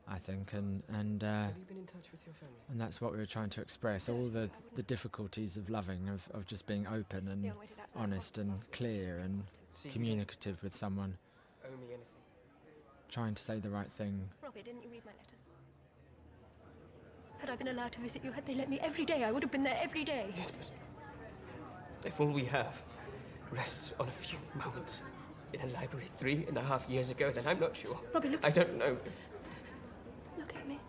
I think, and Have you been in touch with your family? and that's what we were trying to express, all the difficulties of loving, of just being open and honest and clear and communicative with someone, Owe me anything. trying to say the right thing. Robbie, didn't you read my letters? Had I been allowed to visit you, had they let me every day, I would have been there every day. Yes, but if all we have rests on a few moments in a library 3.5 years ago, then I'm not sure. Robbie, look. I don't know if... Look at me.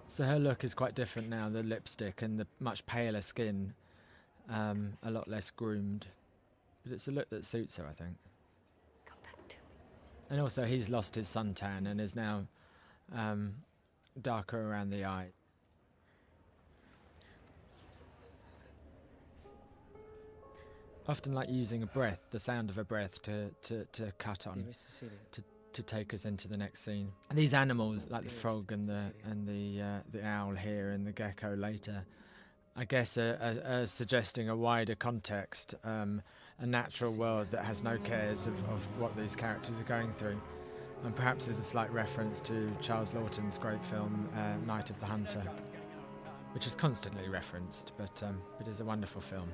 So her look is quite different now, the lipstick and the much paler skin, a lot less groomed. But it's a look that suits her, I think. Come back to me. And also he's lost his suntan and is now darker around the eye. Often like using a breath, the sound of a breath to cut on, Dearest Cecilia. to take us into the next scene. And these animals, like the frog and the owl here and the gecko later, I guess are suggesting a wider context, a natural world that has no cares of what these characters are going through. And perhaps there's a slight reference to Charles Lawton's great film Night of the Hunter, which is constantly referenced, but is a wonderful film.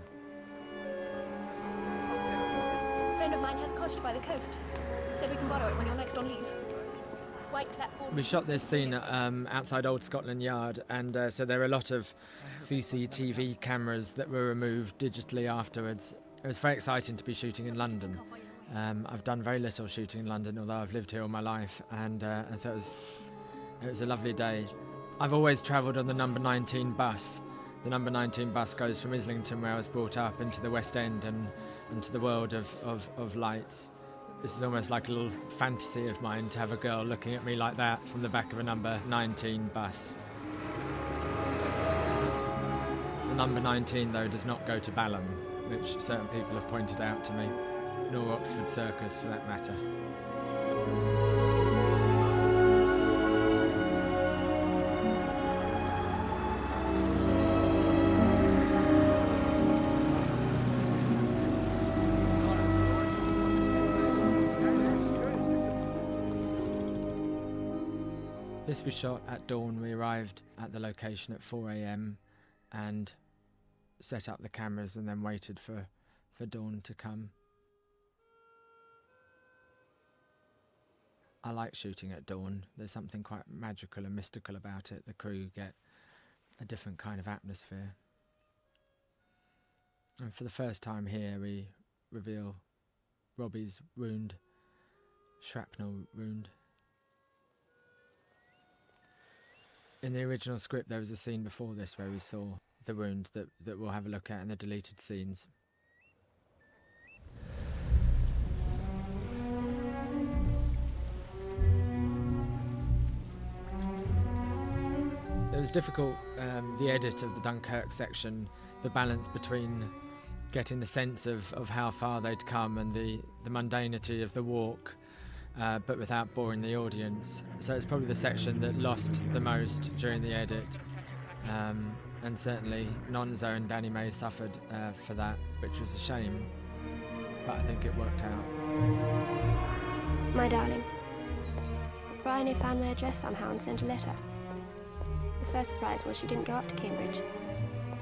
A friend of mine has a cottage by the coast. Said we can borrow it when you're next on leave. White clapboard. We shot this scene outside Old Scotland Yard, and so there are a lot of CCTV cameras that were removed digitally afterwards. It was very exciting to be shooting in London. I've done very little shooting in London, although I've lived here all my life, and so it was a lovely day. I've always travelled on the number 19 bus. The number 19 bus goes from Islington, where I was brought up, into the West End and into the world of lights. This is almost like a little fantasy of mine to have a girl looking at me like that from the back of a number 19 bus. The number 19, though, does not go to Balham, which certain people have pointed out to me, nor Oxford Circus for that matter. This we shot at dawn. We arrived at the location at 4 a.m. and set up the cameras and then waited for dawn to come. I like shooting at dawn. There's something quite magical and mystical about it. The crew get a different kind of atmosphere. And for the first time here, we reveal Robbie's wound shrapnel wound. In the original script, there was a scene before this where we saw the wound that we'll have a look at in the deleted scenes. It was difficult, the edit of the Dunkirk section, the balance between getting the sense of how far they'd come and the mundanity of the walk, but without boring the audience. So it's probably the section that lost the most during the edit. And certainly Nonzo and Danny May suffered for that, which was a shame, but I think it worked out. My darling, Briony found my address somehow and sent a letter. The first surprise was she didn't go up to Cambridge.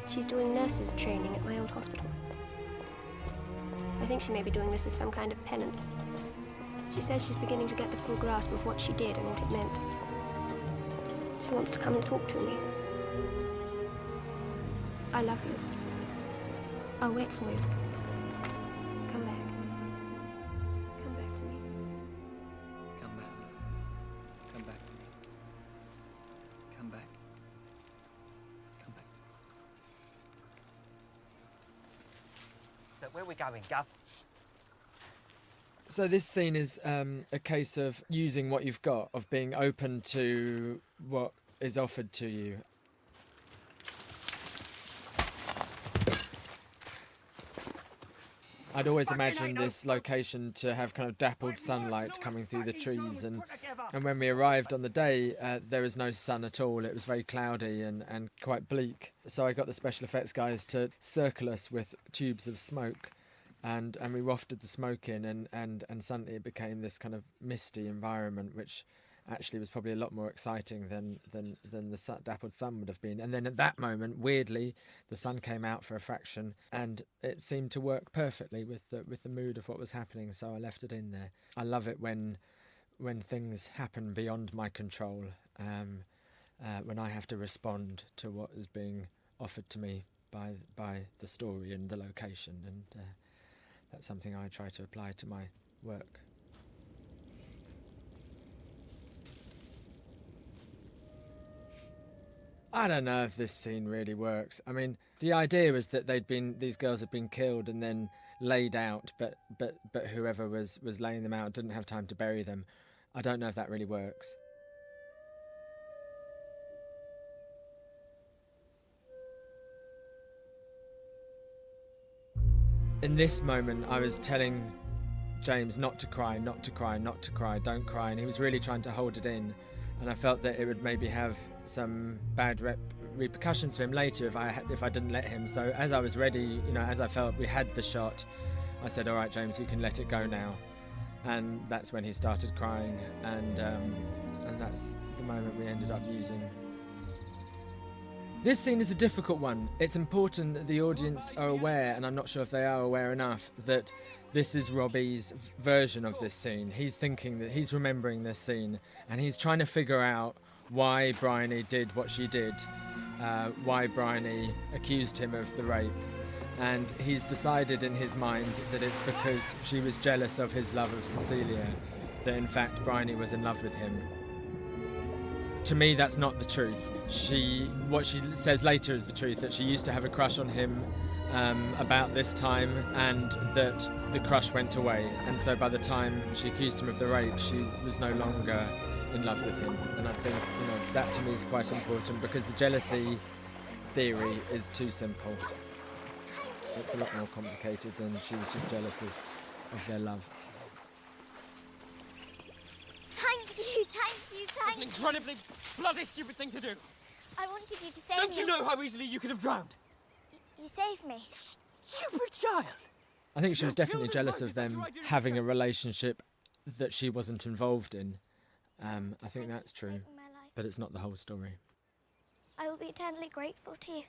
She's doing nurses training at my old hospital. I think she may be doing this as some kind of penance. She says she's beginning to get the full grasp of what she did and what it meant. She wants to come and talk to me. I love you. I'll wait for you. Come back. Come back to me. Come back. Come back to me. Come back. Come back. So where are we going, Gov? So this scene is a case of using what you've got, of being open to what is offered to you. I'd always imagined this location to have kind of dappled sunlight coming through the trees, and when we arrived on the day, there was no sun at all. It was very cloudy and quite bleak. So I got the special effects guys to circle us with tubes of smoke, and we wafted the smoke in, and suddenly it became this kind of misty environment, which actually was probably a lot more exciting than the dappled sun would have been. And then at that moment, weirdly, the sun came out for a fraction, and it seemed to work perfectly with the mood of what was happening, so I left it in there. I love it when things happen beyond my control, when I have to respond to what is being offered to me by the story and the location, and that's something I try to apply to my work. I don't know if this scene really works. I mean, the idea was that these girls had been killed and then laid out, but whoever was laying them out didn't have time to bury them. I don't know if that really works. In this moment, I was telling James not to cry, not to cry, not to cry, don't cry, and he was really trying to hold it in. And I felt that it would maybe have some bad repercussions for him later if I didn't let him. So as I was ready, as I felt we had the shot, I said, "All right, James, you can let it go now." And that's when he started crying, and that's the moment we ended up using. This scene is a difficult one. It's important that the audience are aware, and I'm not sure if they are aware enough, that this is Robbie's version of this scene. He's thinking that he's remembering this scene, and he's trying to figure out why Briony did what she did, why Briony accused him of the rape. And he's decided in his mind that it's because she was jealous of his love of Cecilia, that in fact Briony was in love with him. To me, that's not the truth. What she says later is the truth, that she used to have a crush on him about this time, and that the crush went away. And so by the time she accused him of the rape, she was no longer in love with him. And I think that to me is quite important, because the jealousy theory is too simple. It's a lot more complicated than she was just jealous of their love. Thank you. That's an incredibly bloody stupid thing to do. I wanted you to save me. Don't you know how easily you could have drowned? You saved me. Stupid child. I think she was definitely jealous of them having a relationship that she wasn't involved in. I think that's true, but it's not the whole story. I will be eternally grateful to you.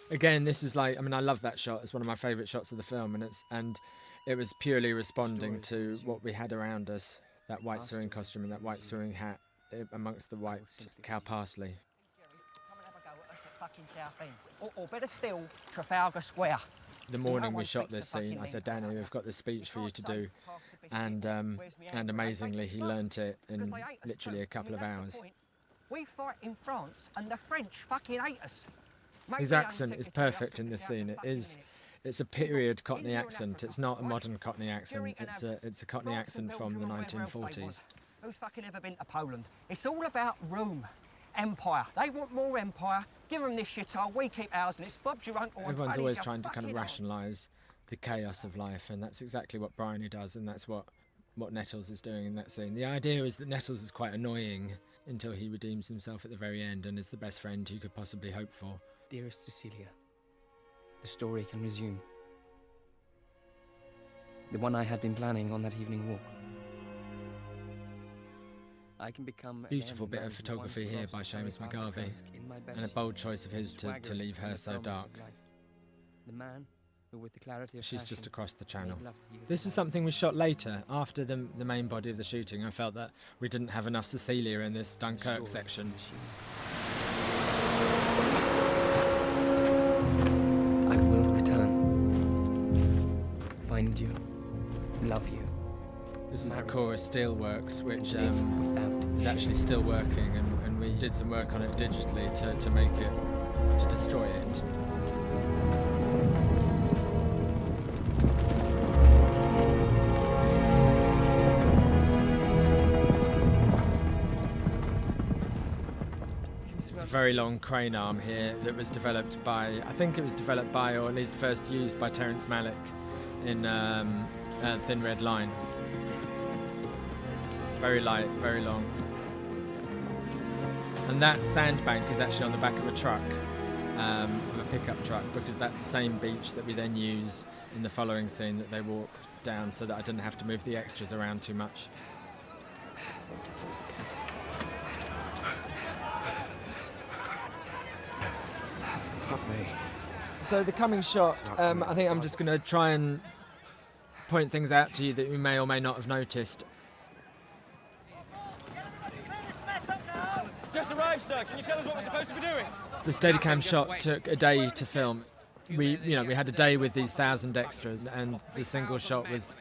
Again, this is I love that shot. It's one of my favourite shots of the film, and it was purely responding to what we had around us. That white sewing costume and that white sewing hat amongst the white cow parsley. fucking South End. Or better still, Trafalgar Square. The morning we shot this scene, I said, Danny, we've got this speech for you to do. And amazingly, he learnt it in literally a couple of hours. We fight in France and the French fucking hate us. His accent is perfect in this scene. It's a period Cockney accent. It's not a modern Cockney accent. It's a Cockney accent from the 1940s. Who's fucking ever been to Poland? It's all about room, empire. They want more empire. Give them this shithole. We keep ours, and it's Bob's your uncle. Everyone's always trying to kind of rationalise the chaos of life, and that's exactly what Briony does, and that's what Nettles is doing in that scene. The idea is that Nettles is quite annoying until he redeems himself at the very end and is the best friend you could possibly hope for. Dearest Cecilia, the story can resume. The one I had been planning on that evening walk. I can become beautiful bit of photography here by Seamus McAvoy, and a bold choice of his to leave her so dark. The man who with the clarity of She's just across the channel. This is something we shot later, after the main body of the shooting. I felt that we didn't have enough Cecilia in this Dunkirk section. I will return, find you, love you. This is the chorus Steelworks, which is actually still working, and we did some work on it digitally to make it, to destroy it. There's a very long crane arm here that was developed by, I think it was developed by, or at least first used by Terence Malick in Thin Red Line. Very light, very long. And that sandbank is actually on the back of a truck, of a pickup truck, because that's the same beach that we then use in the following scene that they walk down, so that I didn't have to move the extras around too much. Fuck me. So the coming shot, I think I'm just going to try and point things out to you that you may or may not have noticed. Just arrived, sir. Can you tell us what we're supposed to be doing? The Steadicam shot took a day to film. We had a day with these 1,000 extras, and the single shot was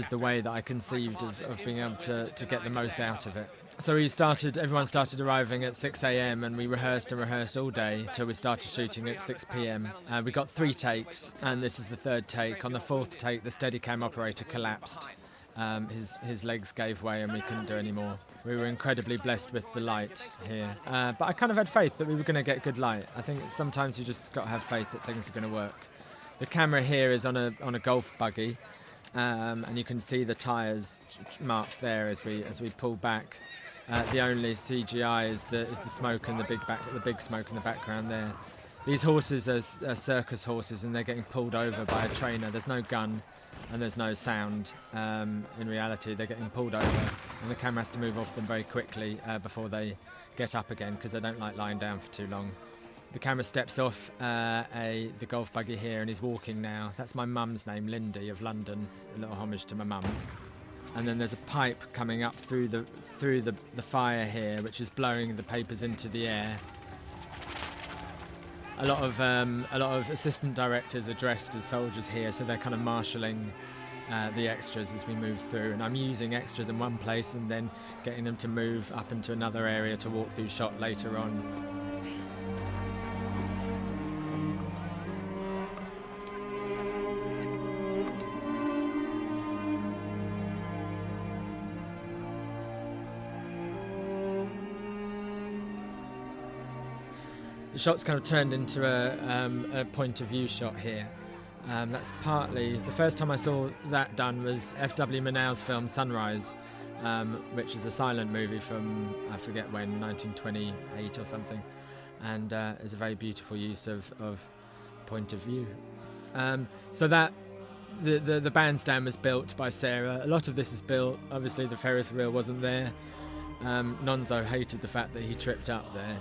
the way that I conceived of being able to get the most out of it. So everyone started arriving at 6 a.m. and we rehearsed all day till we started shooting at 6 p.m. We got 3 takes, and this is the 3rd take. On the 4th take, the Steadicam operator collapsed. His legs gave way and we couldn't do any more. We were incredibly blessed with the light here. But I kind of had faith that we were going to get good light. I think sometimes you just got to have faith that things are going to work. The camera here is on a golf buggy, and you can see the tyres marks there as we pull back. The only CGI is the smoke and the big smoke in the background there. These horses are circus horses, and they're getting pulled over by a trainer. There's no gun and there's no sound. In reality, they're getting pulled over, and the camera has to move off them very quickly before they get up again, because they don't like lying down for too long. The camera steps off the golf buggy here and is walking now. That's my mum's name, Lindy of London, a little homage to my mum. And then there's a pipe coming up through the fire here, which is blowing the papers into the air. A lot of assistant directors are dressed as soldiers here, so they're kind of marshalling the extras as we move through. And I'm using extras in one place and then getting them to move up into another area to walk through shot later on. The shot's kind of turned into a point of view shot here. That's partly, the first time I saw that done was F.W. Murnau's film Sunrise, which is a silent movie from, I forget when, 1928 or something, and is a very beautiful use of point of view. So that the bandstand was built by Sarah. A lot of this is built, obviously the Ferris wheel wasn't there. Nonzo hated the fact that he tripped up there.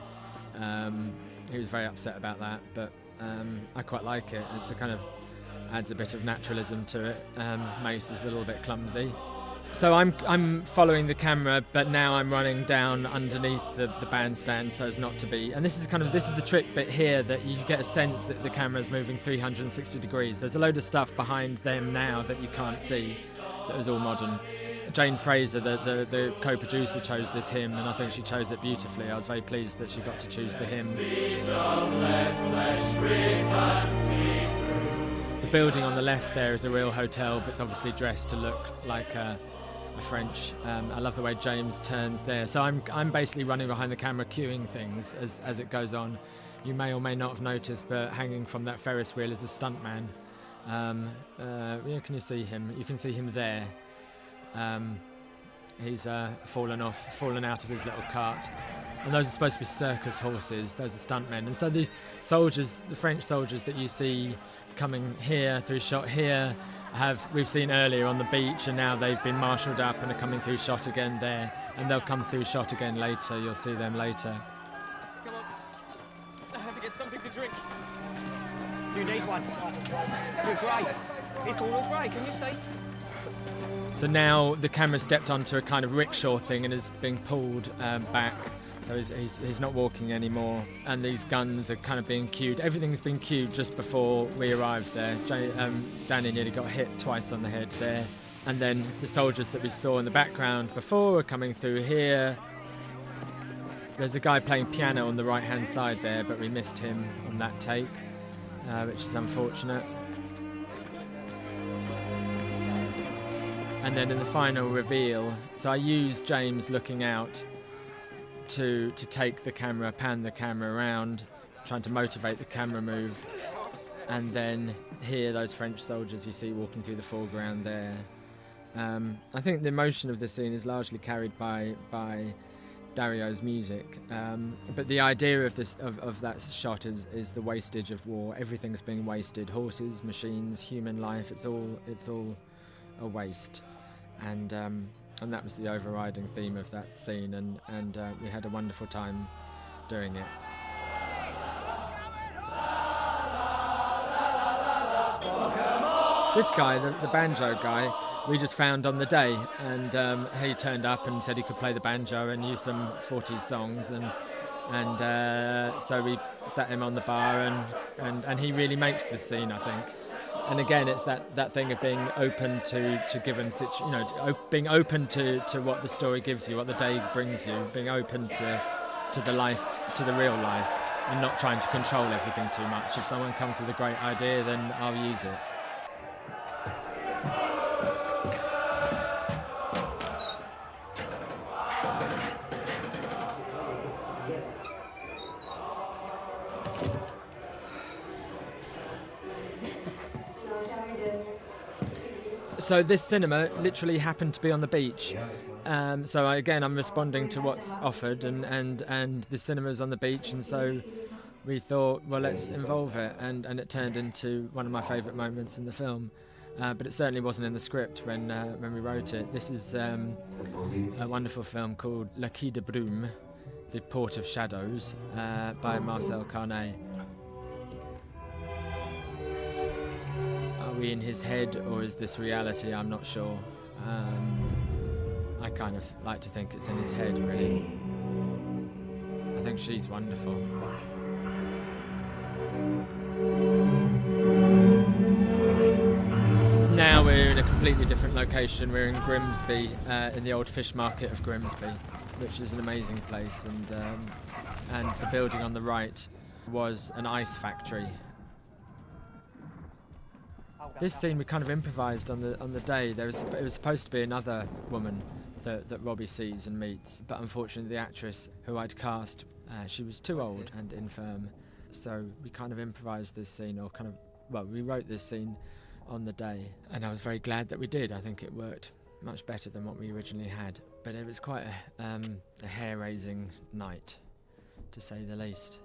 He was very upset about that, but I quite like it. It's a kind of adds a bit of naturalism to it. Mace is a little bit clumsy. So I'm following the camera, but now I'm running down underneath the bandstand so as not to be. And this is the trick bit here, that you get a sense that the camera's moving 360 degrees. There's a load of stuff behind them now that you can't see, that was all modern. Jane Fraser, the co-producer, chose this hymn, and I think she chose it beautifully. I was very pleased that she got to choose the hymn. The building on the left there is a real hotel, but it's obviously dressed to look like a French. I love the way James turns there. So I'm basically running behind the camera, cueing things as it goes on. You may or may not have noticed, but hanging from that Ferris wheel is a stuntman. Can you see him? You can see him there. He's fallen out of his little cart. And those are supposed to be circus horses. Those are stuntmen. And so the French soldiers that you see coming here through shot here, we've seen earlier on the beach, and now they've been marshalled up and are coming through shot again there, and they'll come through shot again later. You'll see them later. Come on. I have to get something to drink. You need one. You're great. It's all grey, can you see? So now the camera stepped onto a kind of rickshaw thing and is being pulled back. So he's not walking anymore, and these guns are kind of being cued. Everything's been cued just before we arrived there. Danny nearly got hit twice on the head there. And then the soldiers that we saw in the background before are coming through here. There's a guy playing piano on the right-hand side there, but we missed him on that take, which is unfortunate. And then in the final reveal, so I used James looking out to take the camera, pan the camera around, trying to motivate the camera move. And then here, those French soldiers you see walking through the foreground there. I think the emotion of the scene is largely carried by Dario's music, but the idea of that shot is the wastage of war. Everything's being wasted: horses, machines, human life. It's all a waste, and that was the overriding theme of that scene, and we had a wonderful time doing it. This guy, the banjo guy, we just found on the day, and he turned up and said he could play the banjo and use some 40s songs, and so we sat him on the bar, and he really makes this scene, I think. And again, it's that thing of being open to given being open to what the story gives you, what the day brings you, being open to the life, to the real life, and not trying to control everything too much. If someone comes with a great idea, then I'll use it. So this cinema literally happened to be on the beach. So I'm responding to what's offered, and the cinema's on the beach, and so we thought, well, let's involve it, and it turned into one of my favourite moments in the film. But it certainly wasn't in the script when we wrote it. This is a wonderful film called La Quai de Brume, The Port of Shadows, by Marcel Carnet. Are we in his head, or is this reality? I'm not sure. I kind of like to think it's in his head, really. I think she's wonderful. Now we're in a completely different location. We're in Grimsby, in the old fish market of Grimsby, which is an amazing place, and the building on the right was an ice factory. This scene we kind of improvised on the day. It was supposed to be another woman that Robbie sees and meets, but unfortunately the actress who I'd cast, she was too old and infirm, so we kind of improvised this scene, we wrote this scene on the day, and I was very glad that we did. I think it worked much better than what we originally had, but it was quite a hair-raising night, to say the least.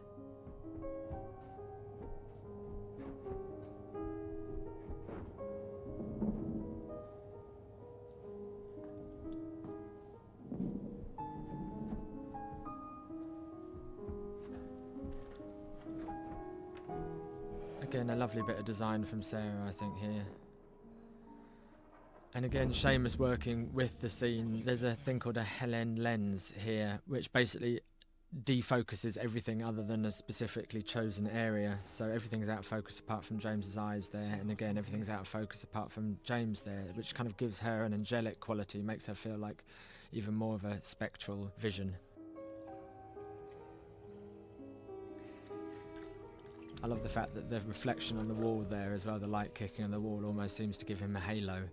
Again, a lovely bit of design from Sarah, I think, here. And again, Seamus working with the scene. There's a thing called a Helen lens here, which basically defocuses everything other than a specifically chosen area. So everything's out of focus apart from James's eyes there, and again, everything's out of focus apart from James there, which kind of gives her an angelic quality, makes her feel like even more of a spectral vision. I love the fact that the reflection on the wall there as well, the light kicking on the wall, almost seems to give him a halo.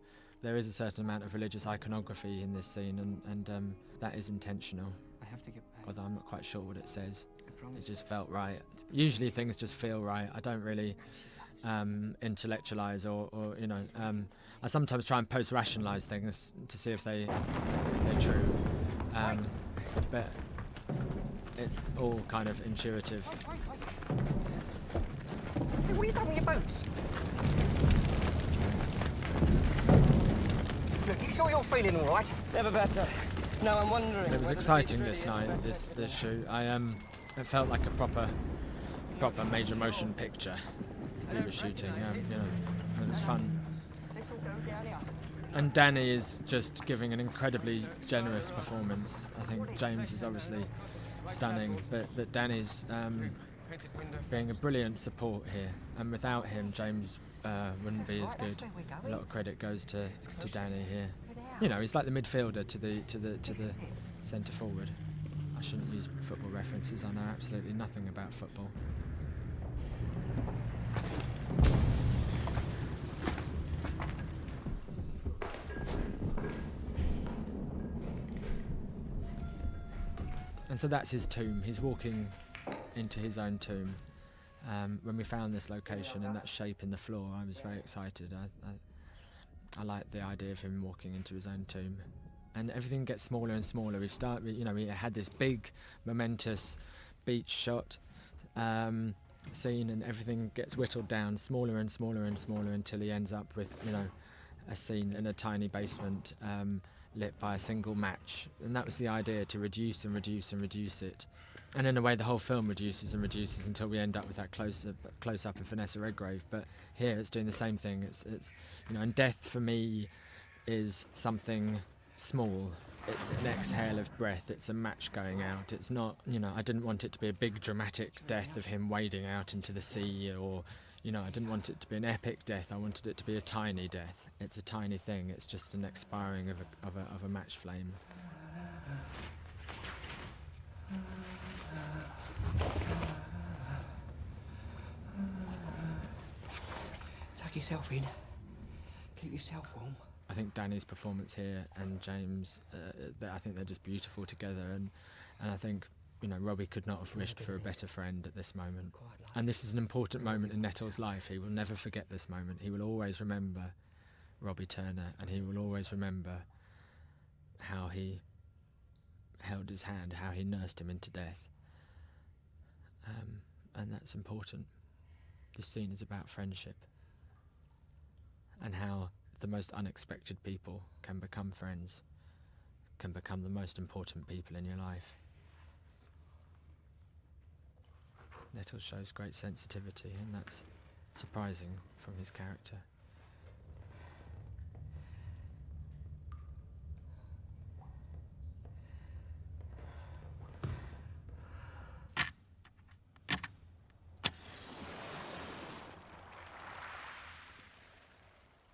There is a certain amount of religious iconography in this scene, and that is intentional. I have to get back. Although I'm not quite sure what it says. It just felt right. Usually things just feel right. I don't really intellectualize or I sometimes try and post-rationalize things to see if they're true. But it's all kind of intuitive. Hey, what are you doing with your boots? Look, you sure you're feeling all right? Never better. No, I'm wondering. It was exciting this night, this shoot. It felt like a proper major motion picture we were shooting. It was fun. Let's all go down here. And Danny is just giving an incredibly generous performance. I think James is obviously stunning, but Danny's being a brilliant support here. And without him, James wouldn't be as good. A lot of credit goes to Danny here. You know, he's like the midfielder to the centre forward. I shouldn't use football references. I know absolutely nothing about football. And so that's his tomb. He's walking into his own tomb. When we found this location and that shape in the floor, I was very excited. I liked the idea of him walking into his own tomb. And everything gets smaller and smaller. We had this big, momentous beach shot scene, and everything gets whittled down smaller and smaller and smaller until he ends up with, a scene in a tiny basement lit by a single match. And that was the idea, to reduce and reduce and reduce it. And in a way, the whole film reduces and reduces until we end up with that close-up of Vanessa Redgrave. But here, it's doing the same thing. It's and death for me is something small. It's an exhale of breath. It's a match going out. It's not, I didn't want it to be a big dramatic death of him wading out into the sea, or, I didn't want it to be an epic death. I wanted it to be a tiny death. It's a tiny thing. It's just an expiring of a match flame. Tuck yourself in. Keep yourself warm. I think Danny's performance here and James, I think they're just beautiful together, and I think Robbie could not have wished for a better friend at this moment. And this is an important moment in Nettle's life. He will never forget this moment. He will always remember Robbie Turner, and he will always remember how he held his hand, how he nursed him into death. And that's important. This scene is about friendship, and how the most unexpected people can become friends, can become the most important people in your life. Nettle shows great sensitivity, and that's surprising from his character.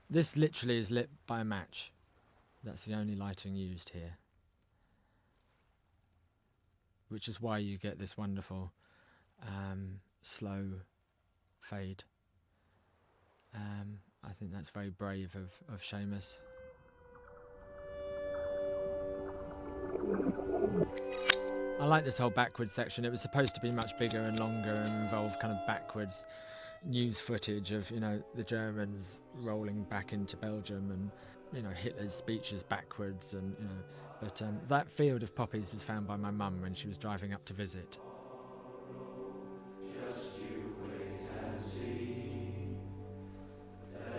This literally is lit by a match. That's the only lighting used here. Which is why you get this wonderful slow fade. I think that's very brave of Seamus. I like this whole backwards section. It was supposed to be much bigger and longer and involve kind of backwards news footage of, the Germans rolling back into Belgium and, Hitler's speeches backwards and, but that field of poppies was found by my mum when she was driving up to visit.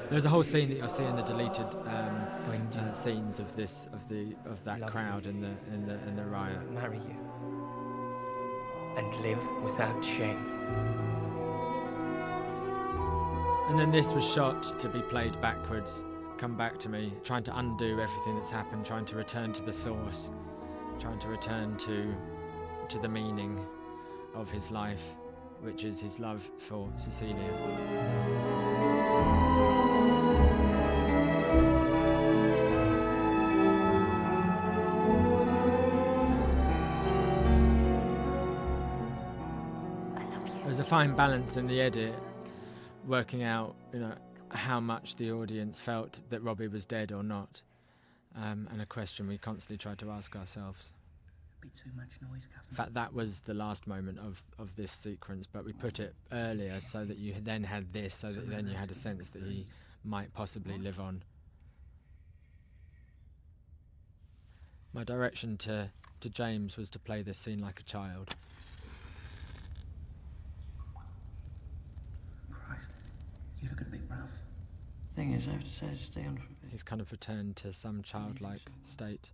There's a whole scene that you'll see in the deleted scenes of that crowd in the riot. Marry you and live without shame. And then this was shot to be played backwards come back to me, trying to undo everything that's happened, trying to return to the source, trying to return to the meaning of his life, which is his love for Cecilia. There's a fine balance in the edit, working out, how much the audience felt that Robbie was dead or not, and a question we constantly tried to ask ourselves. Too much noise, in fact, that was the last moment of this sequence, but we put it earlier so that you then had this, so that then you had a sense that he might possibly live on. My direction to James was to play this scene like a child. Christ, you look a bit rough. Thing is, I have to say, stay on for a bit. He's kind of returned to some childlike state.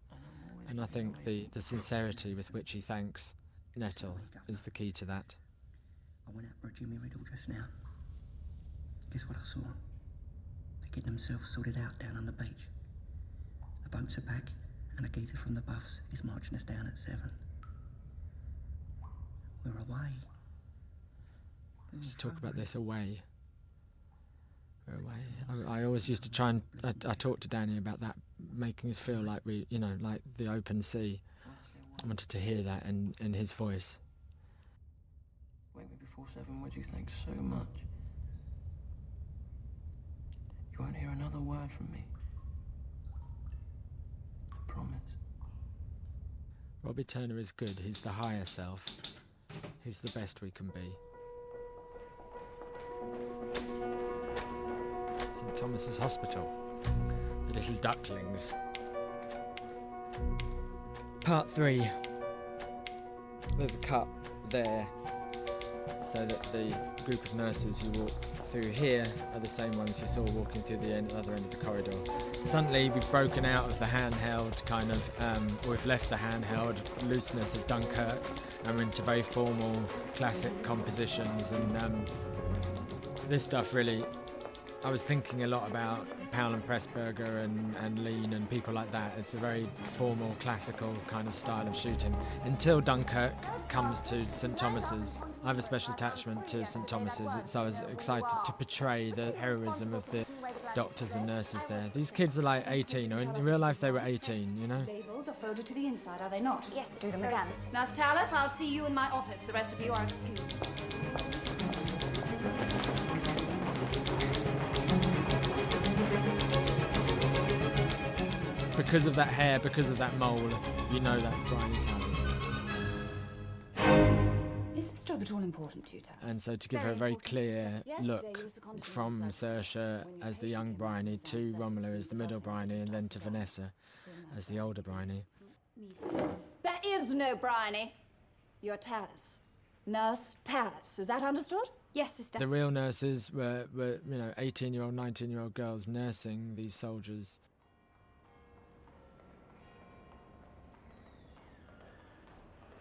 And I think the sincerity with which he thanks Nettle is the key to that. I went out for a Jimmy Riddle just now. Guess what I saw? They're getting themselves sorted out down on the beach. The boats are back, and a geezer from the Buffs is marching us down at 7. We're away. Let's talk about this away. We're away. I always used to try and I talked to Danny about that, making us feel like we, like the open sea. I wanted to hear that in his voice. Wake me before 7, would you? Thanks so much. You won't hear another word from me. I promise. Robbie Turner is good. He's the higher self. He's the best we can be. St. Thomas's Hospital. The little ducklings. Part 3. There's a cut there so that the group of nurses who walk through here are the same ones you saw walking through the other end of the corridor. Suddenly we've broken out of the handheld kind of, we've left the handheld looseness of Dunkirk and we're into very formal classic compositions, and this stuff really, I was thinking a lot about Powell and Pressburger and Lean and people like that. It's a very formal, classical kind of style of shooting. Until Dunkirk comes to St. Thomas's. I have a special attachment to St. Thomas's, so I was excited to portray the heroism of the doctors and nurses there. These kids are like 18, or in real life they were 18, Labels are folded to the inside, are they not? Yes, do them sorry, again. sister. Nurse Tallis, I'll see you in my office. The rest of you are excused. Because of that hair, because of that mole, that's Briony Tallis. Is this job at all important to you, Tallis? And so to give her a very clear look from Saoirse as the young Briony to Romola as the middle Briony, and then to Vanessa as the older Briony. There is no Briony. You're Tallis. Nurse Tallis. Is that understood? Yes, sister. The real nurses were 18-year-old, 19-year-old girls nursing these soldiers.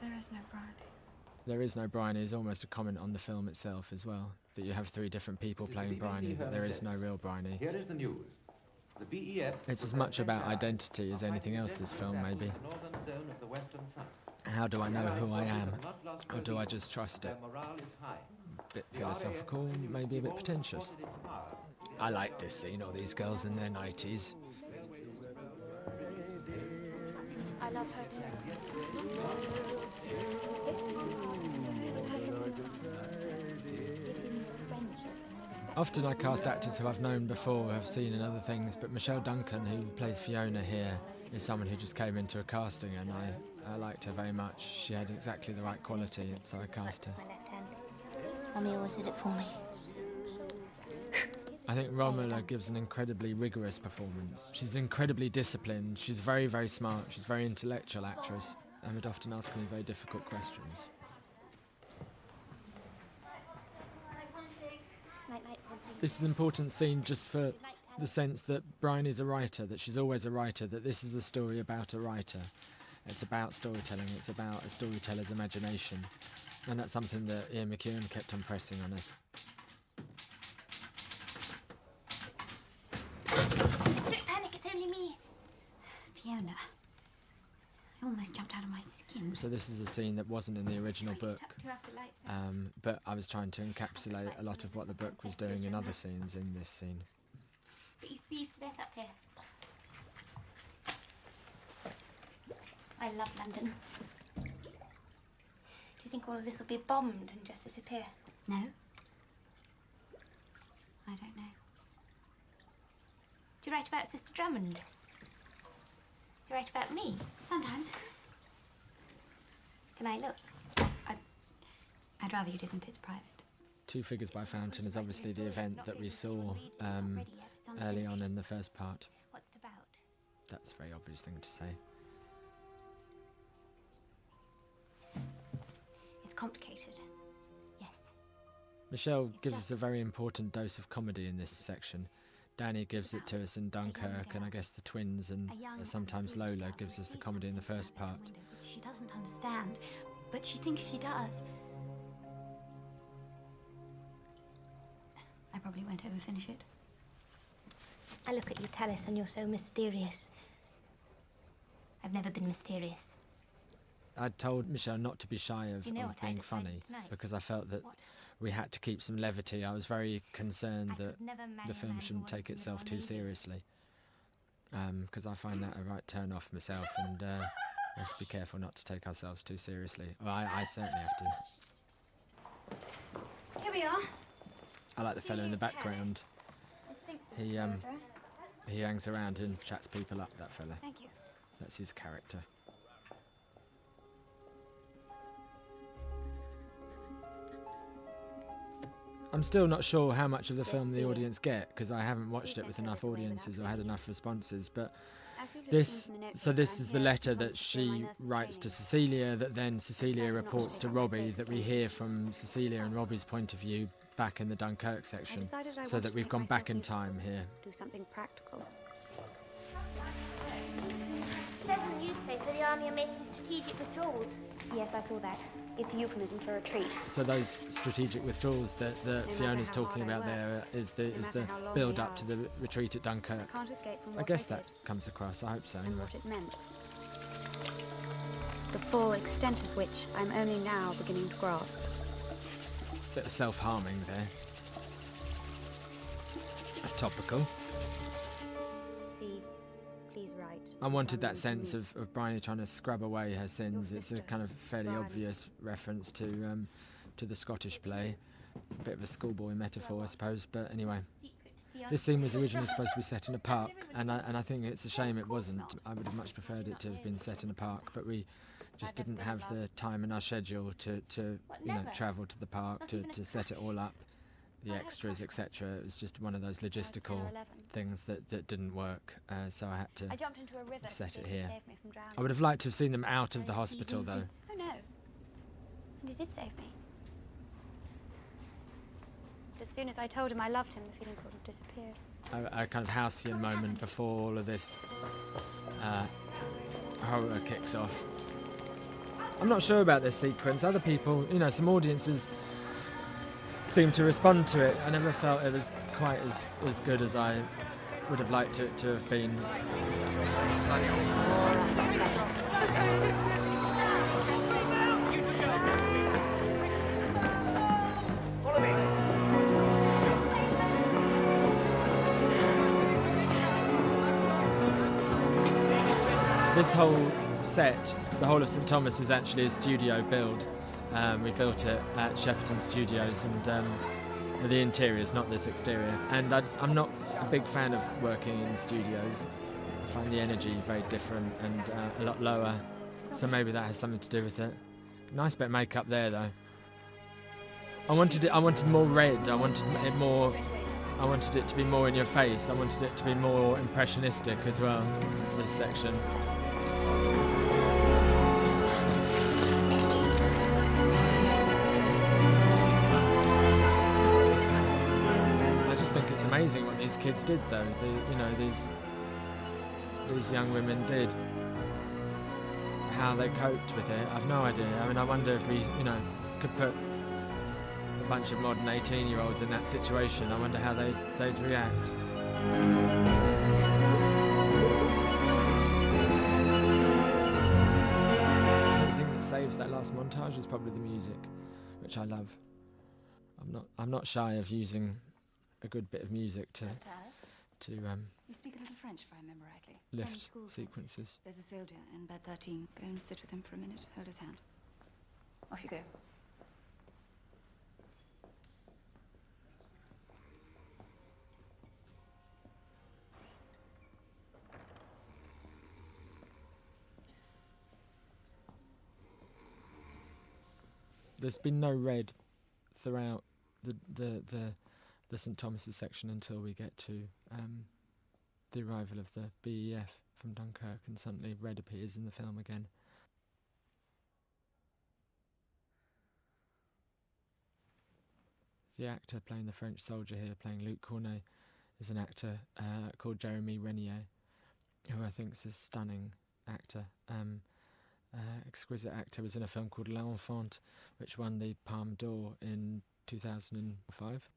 There is no Briony. There is no Briony is almost a comment on the film itself as well, that you have 3 different people playing Briony, that there is no real Briony. Here is the news. The BEF... It's as much about identity as anything else, this film, maybe. How do I know who I am? Or do I just trust it? A bit philosophical, maybe a bit pretentious. I like this scene, all these girls in their 90s. I love her too. Often I cast actors who I've known before, who I've seen in other things, but Michelle Duncan, who plays Fiona here, is someone who just came into a casting, and I liked her very much. She had exactly the right quality, and so I cast her. My left hand. Mummy always did it for me. I think Romola gives an incredibly rigorous performance. She's incredibly disciplined, she's very, very smart, she's a very intellectual actress, and would often ask me very difficult questions. This is an important scene just for the sense that Briony's a writer, that she's always a writer, that this is a story about a writer. It's about storytelling, it's about a storyteller's imagination. And that's something that Ian McEwan kept on pressing on us. So this is a scene that wasn't in the original book, but I was trying to encapsulate a lot of what the book was doing in other scenes in this scene. But you freeze to death up here. I love London. Do you think all of this will be bombed and just disappear? No. I don't know. Do you write about Sister Drummond? Do you write about me? Sometimes. Can I look? I'd rather you didn't. It's private. Two Figures by Fountain is obviously the event that we saw early on in the first part. What's it about? That's a very obvious thing to say. It's complicated. Yes. Michelle gives us a very important dose of comedy in this section. Danny gives it to us in Dunkirk, and I guess the twins and sometimes Lola gives us the comedy in the first part. She doesn't understand, but she thinks she does. I probably won't ever finish it. I look at you, Tallis, and you're so mysterious. I've never been mysterious. I told Michelle not to be shy of being funny because I felt that we had to keep some levity. I was very concerned that the film shouldn't take itself too seriously, because I find that a right turn off myself, and we have to be careful not to take ourselves too seriously. Well, I certainly have to. Here we are. I like the fellow in the background. He hangs around and chats people up, that fella. Thank you. That's his character. I'm still not sure how much of the film the audience get, because I haven't watched it with enough audiences or had enough responses, but this is the letter that she writes to Cecilia, that then Cecilia reports to Robbie, that we hear from Cecilia and Robbie's point of view back in the Dunkirk section, so that we've gone back in time here. Do something practical. It says in the newspaper the army are making strategic withdrawals. Yes, I saw that. It's a euphemism for retreat. So those strategic withdrawals that Fiona's talking about there is the build-up to the retreat at Dunkirk. I guess that comes across. I hope so. And what it meant. The full extent of which I'm only now beginning to grasp. Bit of self-harming there. Topical. See, please write. I wanted that sense of Briony trying to scrub away her sins. It's a kind of fairly obvious reference to the Scottish play. A bit of a schoolboy metaphor, I suppose, but anyway. This scene was originally supposed to be set in a park, and I think it's a shame it wasn't. I would have much preferred it to have been set in a park, but we just didn't have the time in our schedule to travel to the park, to set it all up, the extras, etc. It was just one of those logistical things that didn't work, so I had to set it here. I would have liked to have seen them out of the hospital, though. Oh no. And he did save me. But as soon as I told him I loved him, the feeling sort of disappeared. A kind of halcyon moment before all of this horror kicks off. I'm not sure about this sequence. Other people, some audiences seemed to respond to it. I never felt it was quite as good as I would have liked it to have been. Follow me. This whole set, the whole of St Thomas, is actually a studio build. We built it at Shepperton Studios, and the interiors, not this exterior. And I'm not a big fan of working in studios. I find the energy very different and a lot lower, so maybe that has something to do with it. Nice bit of makeup there, though. I wanted more red. I wanted it to be more in your face. I wanted it to be more impressionistic as well, this section. I think it's amazing what these kids did, though. These young women did. How they coped with it, I've no idea. I mean, I wonder if we, could put a bunch of modern 18-year-olds in that situation. I wonder how they'd react. I think that saves that last montage is probably the music, which I love. I'm not shy of using a good bit of music to You speak a little French, if I remember rightly. lift sequences. There's a soldier in bed 13. Go and sit with him for a minute. Hold his hand. Off you go. There's been no red throughout the St Thomas's section until we get to the arrival of the BEF from Dunkirk, and suddenly red appears in the film again. The actor playing the French soldier here, playing Luc Cornet, is an actor called Jeremy Renier, who I think is a stunning actor. Exquisite actor. Was in a film called L'Enfant, which won the Palme d'Or in 2005.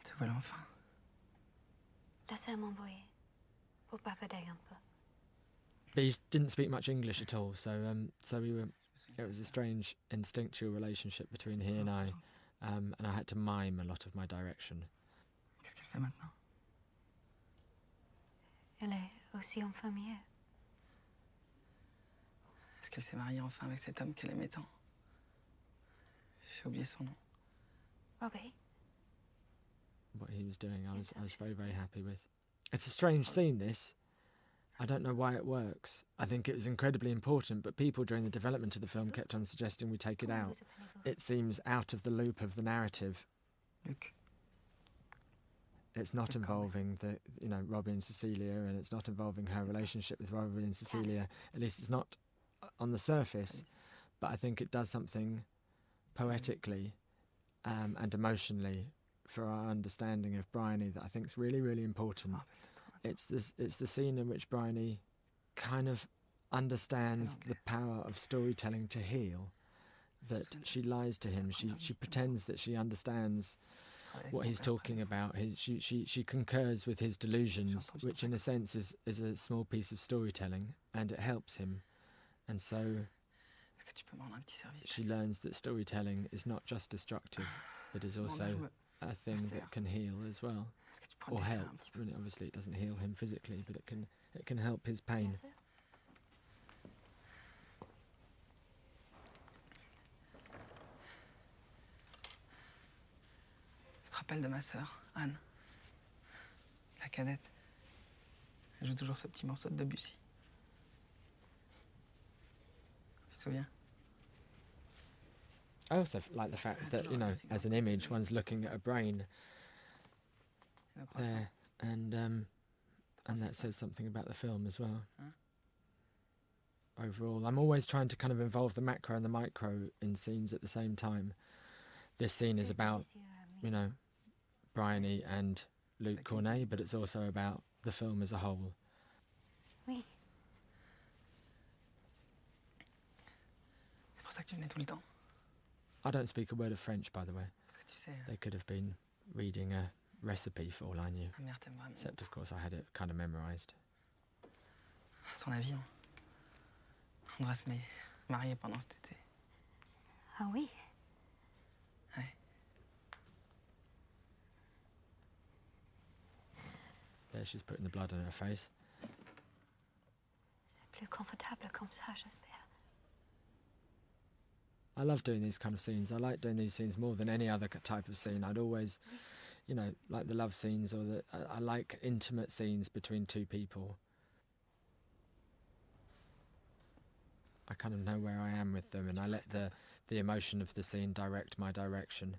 Te voilà enfin. La sœur m'a envoyé pour papoter un peu. But he didn't speak much English at all, so we were. It was a strange instinctual relationship between he and I, and I had to mime a lot of my direction. Qu'est-ce qu'elle fait maintenant? Elle est aussi infirmière. Est-ce qu'elle s'est mariée enfin avec cet homme qu'elle aimait tant? J'ai oublié son nom. Robbie? What he was doing, I was very, very happy with. It's a strange scene, this. I don't know why it works. I think it was incredibly important, but people during the development of the film kept on suggesting we take it out. It seems out of the loop of the narrative. Luc. It's not involving Robbie and Cecilia, and it's not involving her relationship with Robbie and Cecilia. At least it's not on the surface, but I think it does something poetically and emotionally for our understanding of Briony that I think is really, really important. It's the scene in which Briony kind of understands the power of storytelling to heal. That she lies to him. She pretends that she understands what he's talking about. She concurs with his delusions, which in a sense is a small piece of storytelling, and it helps him. And so she learns that storytelling is not just destructive, but is also a thing that can heal as well, or help. I mean, obviously it doesn't heal him physically, but it can help his pain. Tu te rappelles de ma sœur, Anne? La cadette. Elle joue toujours ce petit morceau de Debussy. Tu te souviens? I also like the fact that, as an image, one's looking at a brain there, and that says something about the film as well. Overall, I'm always trying to kind of involve the macro and the micro in scenes at the same time. This scene is about, Briony and Luc Cornet, but it's also about the film as a whole. Oui. C'est pour ça que tu venais tout le temps. I don't speak a word of French, by the way. They could have been reading a recipe for all I knew. Except, of course, I had it kind of memorised. À son avis, on devrait se marier pendant cet été. Ah oui? Ouais. There she's putting the blood on her face. C'est plus confortable comme ça, j'espère. I love doing these kind of scenes. I like doing these scenes more than any other type of scene. I'd always, like the love scenes, or I like intimate scenes between two people. I kind of know where I am with them, and I let the emotion of the scene direct my direction.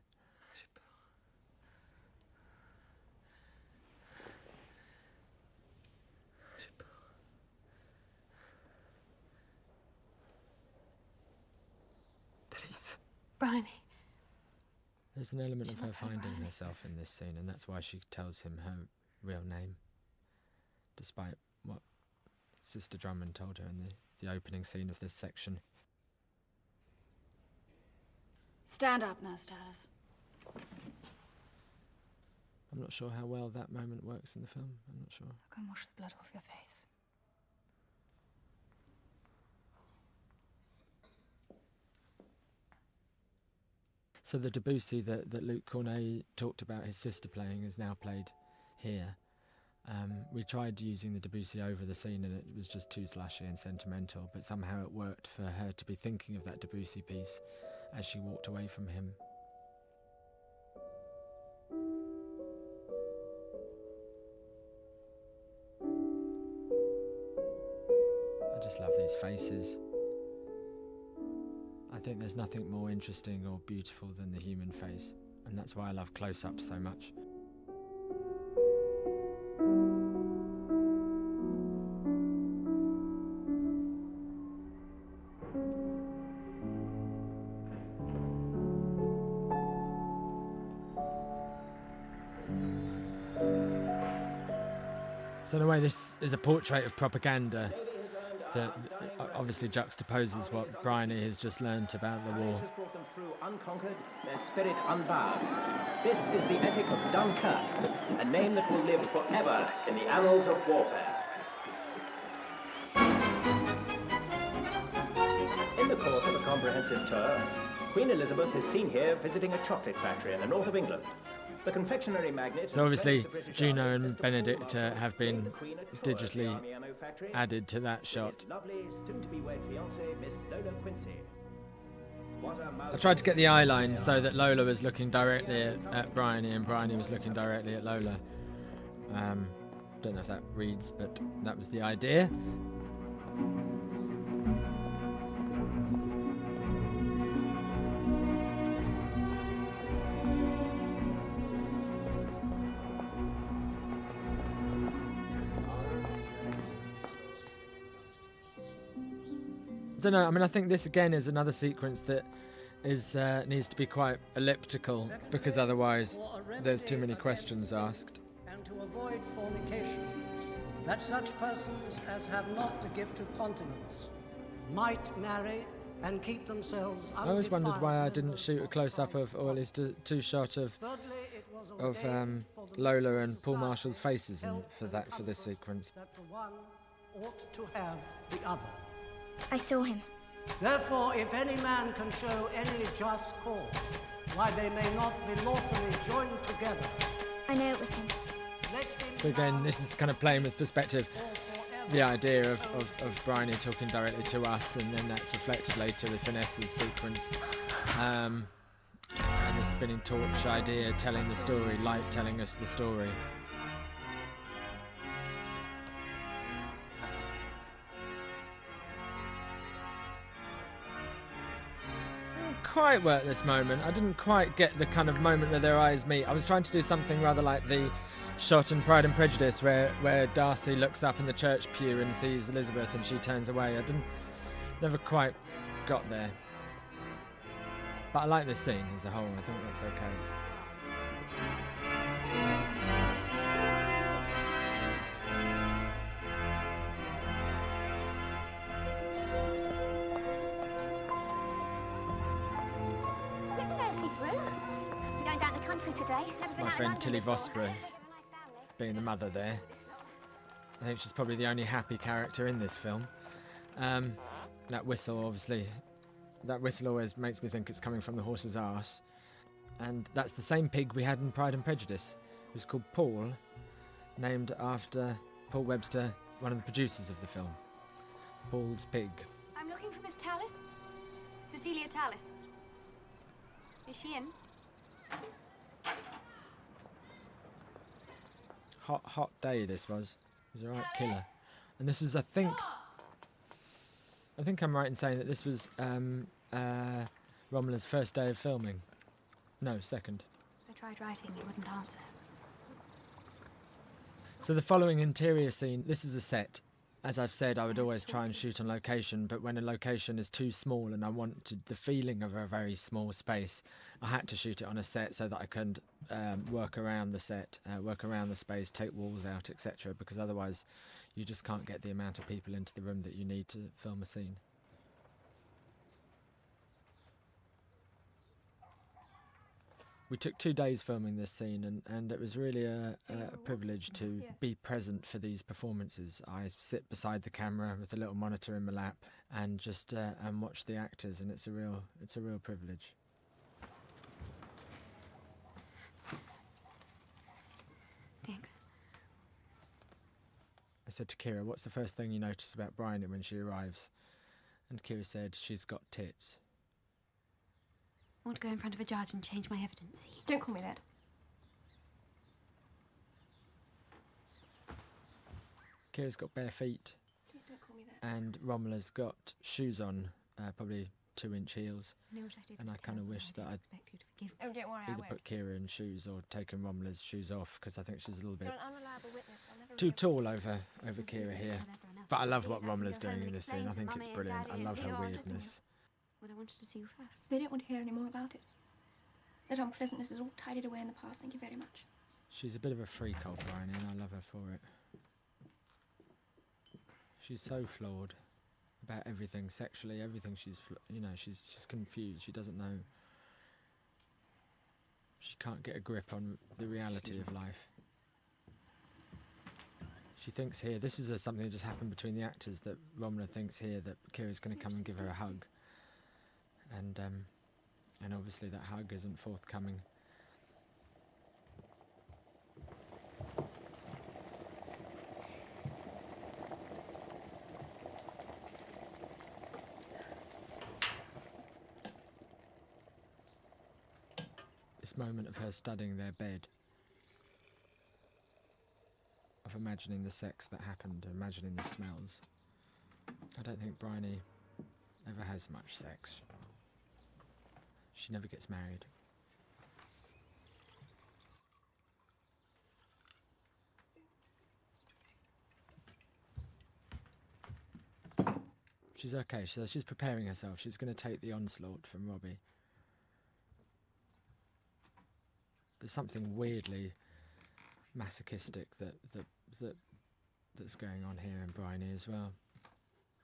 Briony. There's an element of her finding herself in this scene, and that's why she tells him her real name, despite what Sister Drummond told her in the opening scene of this section. Stand up, Nurse Tallis. I'm not sure how well that moment works in the film. I'm not sure. Go and wash the blood off your face. So the Debussy that Luc Cornet talked about his sister playing is now played here. We tried using the Debussy over the scene and it was just too slashy and sentimental, but somehow it worked for her to be thinking of that Debussy piece as she walked away from him. I just love these faces. I think there's nothing more interesting or beautiful than the human face, and that's why I love close-ups so much. So in a way, this is a portrait of propaganda that obviously juxtaposes what Briony has just learnt about the war. Has brought them through unconquered, their spirit unbowed. This is the epic of Dunkirk, a name that will live forever in the annals of warfare. In the course of a comprehensive tour, Queen Elizabeth is seen here visiting a chocolate factory in the north of England. The confectionery magnate... So obviously Juno and Benedict have been digitally added to that shot. I tried to get the eye line so that Lola was looking directly at Briony and Briony was looking directly at Lola. Don't know if that reads, but that was the idea. I don't know, I mean, I think this again is another sequence that is needs to be quite elliptical, because otherwise there's too many questions asked. And to avoid fornication, that such persons as have not the gift of continence might marry and keep themselves undefiled. I always wondered why I didn't shoot a close-up of, or at least a two-shot of Lola and Paul Marshall's faces for this sequence. That the one ought to have the other. I saw him. Therefore, if any man can show any just cause why they may not be lawfully joined together, I know it was him. So again, this is kind of playing with perspective, the idea of Briony talking directly to us, and then that's reflected later with Vanessa's sequence. And the spinning torch idea, telling the story, light telling us the story. Quite work this moment. I didn't quite get the kind of moment where their eyes meet. I was trying to do something rather like the shot in Pride and Prejudice where Darcy looks up in the church pew and sees Elizabeth and she turns away. Never quite got there. But I like this scene as a whole. I think that's okay. My friend Tilly Vosper being the mother there. I think she's probably the only happy character in this film. That whistle, obviously, that whistle always makes me think it's coming from the horse's arse. And that's the same pig we had in Pride and Prejudice. It was called Paul, named after Paul Webster, one of the producers of the film. Paul's pig. I'm looking for Miss Tallis. Cecilia Tallis. Is she in? Hot day this was. It was a right killer. And this was, I think I'm right in saying that this was Romola's first day of filming. No, second. I tried writing, you wouldn't answer. So the following interior scene, this is a set. As I've said, I would always try and shoot on location, but when a location is too small and I wanted the feeling of a very small space, I had to shoot it on a set so that I could work around the set, work around the space, take walls out, etc., because otherwise you just can't get the amount of people into the room that you need to film a scene. We took 2 days filming this scene, and it was really a privilege to be present for these performances. I sit beside the camera with a little monitor in my lap and just and watch the actors, and it's a real privilege. I said to Keira, what's the first thing you notice about Briony when she arrives? And Keira said, she's got tits. I want to go in front of a judge and change my evidence. See? Don't call me that. Keira's got bare feet. Please don't call me that. And Romola's got shoes on, probably 2-inch heels. You know what I did? And I kind of wish that I'd Oh, don't worry, I either won't. put Keira in shoes or taken Romola's shoes off, because I think she's a little bit You're an unreliable witness. I'll never too tall over Keira here. But I love what Romola's doing in this scene. I think it's brilliant. I love her weirdness. What I wanted to see you first. They don't want to hear any more about it. That unpleasantness is all tidied away in the past. Thank you very much. She's a bit of a freak, old Briony, and I love her for it. She's so flawed about everything sexually, everything. She's confused. She doesn't know. She can't get a grip on the reality of life. She thinks here, this is something that just happened between the actors, that Romola thinks here that Keira's going to come and give her a hug. And obviously that hug isn't forthcoming. This moment of her studying their bed, of imagining the sex that happened, imagining the smells. I don't think Briony ever has much sex. She never gets married. She's okay. She's preparing herself. She's going to take the onslaught from Robbie. There's something weirdly masochistic that's going on here in Briony as well.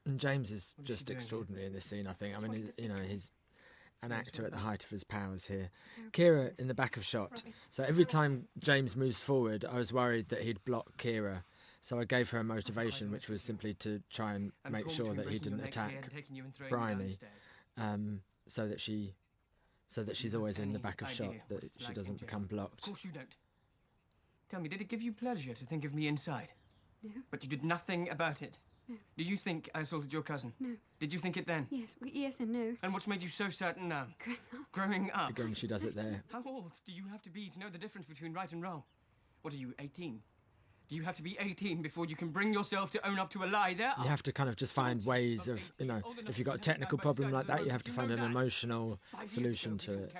And James is just extraordinary in this scene, I think. I mean, he's an actor at the height of his powers here. Keira in the back of shot. So every time James moves forward, I was worried that he'd block Keira. So I gave her a motivation, which was simply to try and make sure that he didn't attack Briony, so that she's always in the back of shot, that she doesn't become blocked. Of course you don't. Tell me, did it give you pleasure to think of me inside? No. But you did nothing about it? No. Do you think I assaulted your cousin? No. Did you think it then? Yes and no. And what's made you so certain now? Growing up. Again, she does it there. How old do you have to be to know the difference between right and wrong? What are you, 18? Do you have to be 18 before you can bring yourself to own up to a lie there? You have to kind of just find ways of, if you've got a technical problem like that, you have to find an emotional solution to it,